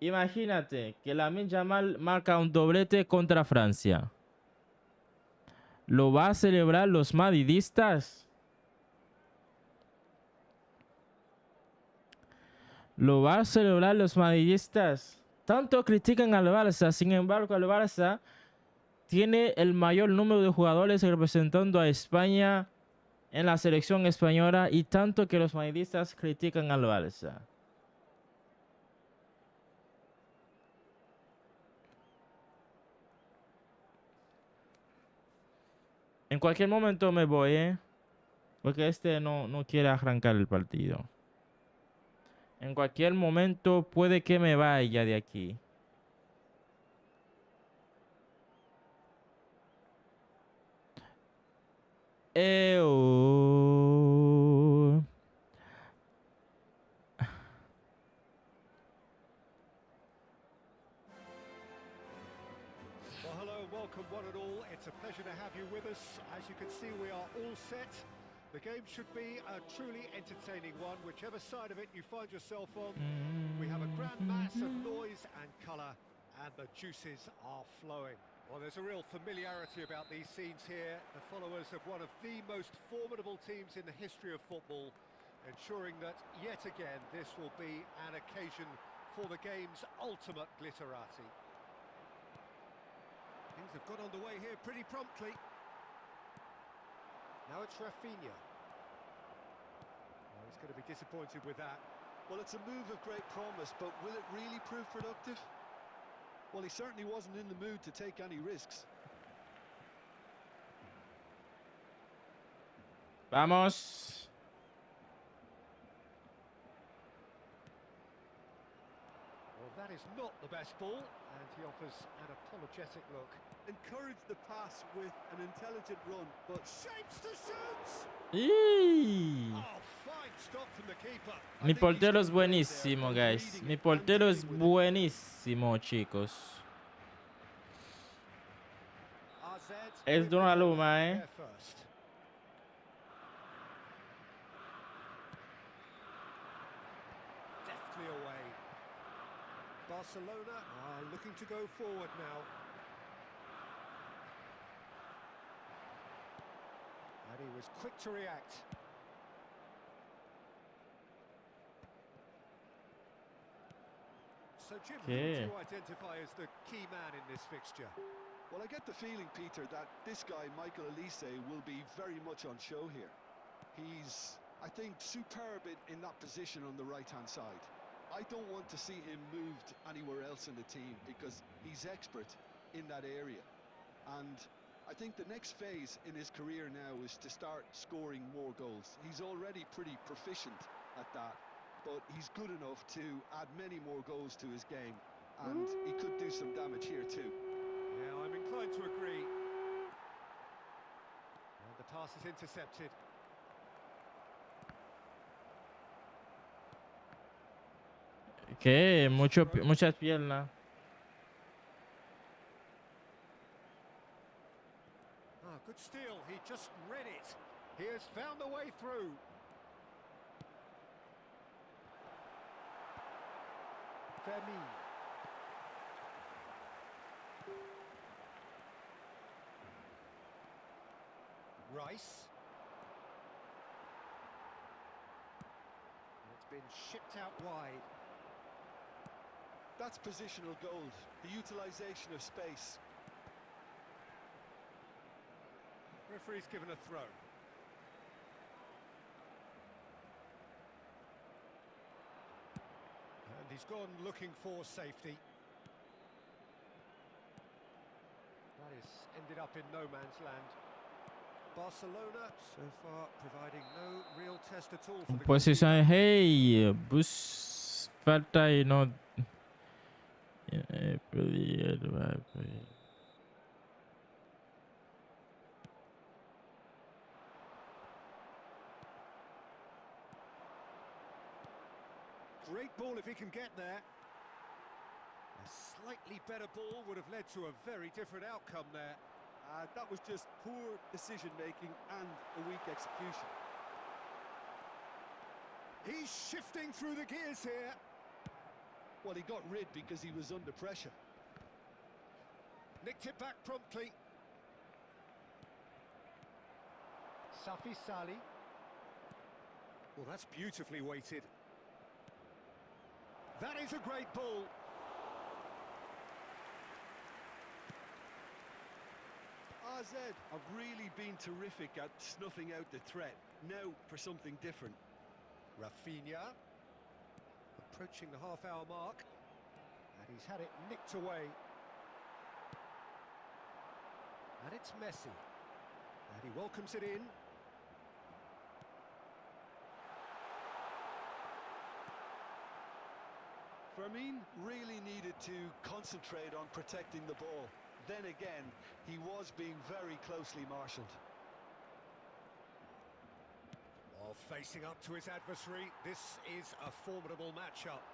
Imagínate que Lamine Yamal marca un doblete contra Francia. ¿Lo va a celebrar los madridistas? ¿Lo va a celebrar los madridistas? Tanto critican al Barça, sin embargo el Barça tiene el mayor número de jugadores representando a España en la selección española y tanto que los madridistas critican al Barça. En cualquier momento me voy, porque este no quiere arrancar el partido. En cualquier momento puede que me vaya de aquí. Well, hello, welcome one and all. It's a pleasure to have you with us. As you can see, we are all set. The game should be a truly entertaining one, whichever side of it you find yourself on. We have a grand mass of noise and colour, and the juices are flowing. Well, there's a real familiarity about these scenes here. The followers of one of the most formidable teams in the history of football, ensuring that yet again this will be an occasion for the game's ultimate glitterati. Things have got underway here pretty promptly. Now it's Rafinha. Oh, he's going to be disappointed with that. Well, it's a move of great promise, but will it really prove productive? Well, he certainly wasn't in the mood to take any risks. Vamos. Well, that is not the best ball, and he offers an apologetic look. Encourage the pass with an intelligent run, but Shapes to shoot! ¡Y! Oh, fine stop from the keeper. Mi portero es buenísimo, guys. Mi portero es buenísimo, chicos. Es Donnarumma, eh. Deftly away. Barcelona are looking to go forward now. And he was quick to react. So Jim, who do you identify as the key man in this fixture? Well, I get the feeling, Peter, that this guy, Michael Olise, will be very much on show here. He's, I think, superb in that position on the right-hand side. I don't want to see him moved anywhere else in the team because he's expert in that area. And I think the next phase in his career now is to start scoring more goals. He's already pretty proficient at that, but he's good enough to add many more goals to his game, and he could do some damage here too. Yeah, I'm inclined to agree. And the pass is intercepted. Que muchas piernas. Ah, good steal. He just read it. He has found the way through. Fermin. Rice. And it's been shipped out wide. That's positional gold, the utilisation of space. Referee's given a throw. And he's gone looking for safety. That has ended up in no man's land. Barcelona so far providing no real test at all for the Posición, hey, bus falta y no. Great ball if he can get there. A slightly better ball would have led to a very different outcome there. That was just poor decision-making and a weak execution. He's shifting through the gears here. Well, he got rid because he was under pressure. Nicked it back promptly. Safi Sali. Well, that's beautifully weighted. That is a great ball. AZ have really been terrific at snuffing out the threat. Now for something different. Rafinha. Approaching the half-hour mark. And he's had it nicked away. And it's Messi. And he welcomes it in. Fermin really needed to concentrate on protecting the ball. Then again, he was being very closely marshalled. While facing up to his adversary, this is a formidable matchup.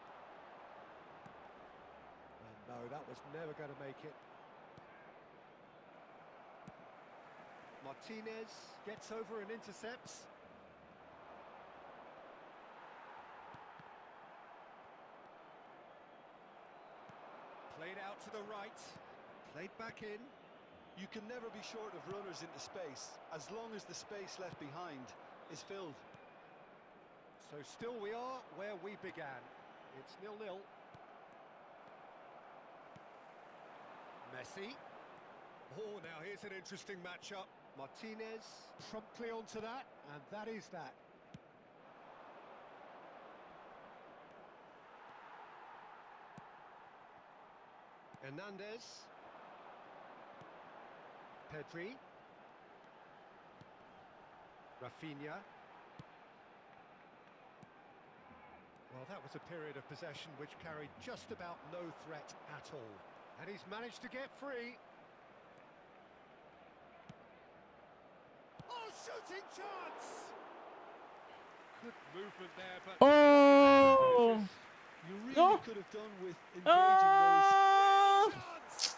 And no, that was never going to make it. Martinez gets over and intercepts. Played out to the right, played back in. You can never be short of runners into space, as long as the space left behind is filled. So still we are where we began. It's 0-0. Messi. Oh, now here's an interesting matchup. Martinez promptly onto that, and that is that. Hernandez. Pedri. Rafinha. Well, that was a period of possession which carried just about no threat at all. And he's managed to get free. Oh, shooting chance! Good movement there, but... Oh! You really No. could have done with engaging ¡Ah! Chance!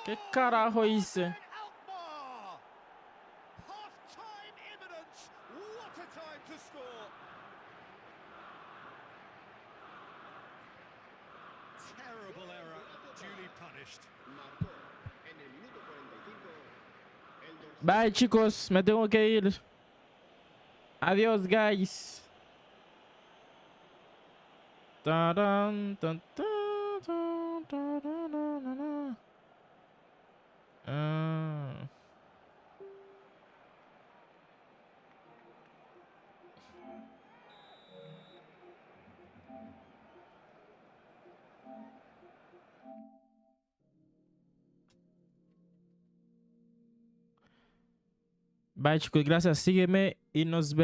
¿Qué Goal! carajo hice? Alkmaar! Half-time imminent! What a time to score! Terrible error, duly punished. Marcó en el minuto 45 el dorsal. Bye, chicos, me tengo que ir. Adiós, guys. Taran, tan, tan, tan, taran, na, na, na. Ah. Bye, chicos, gracias. Sígueme y nos vemos.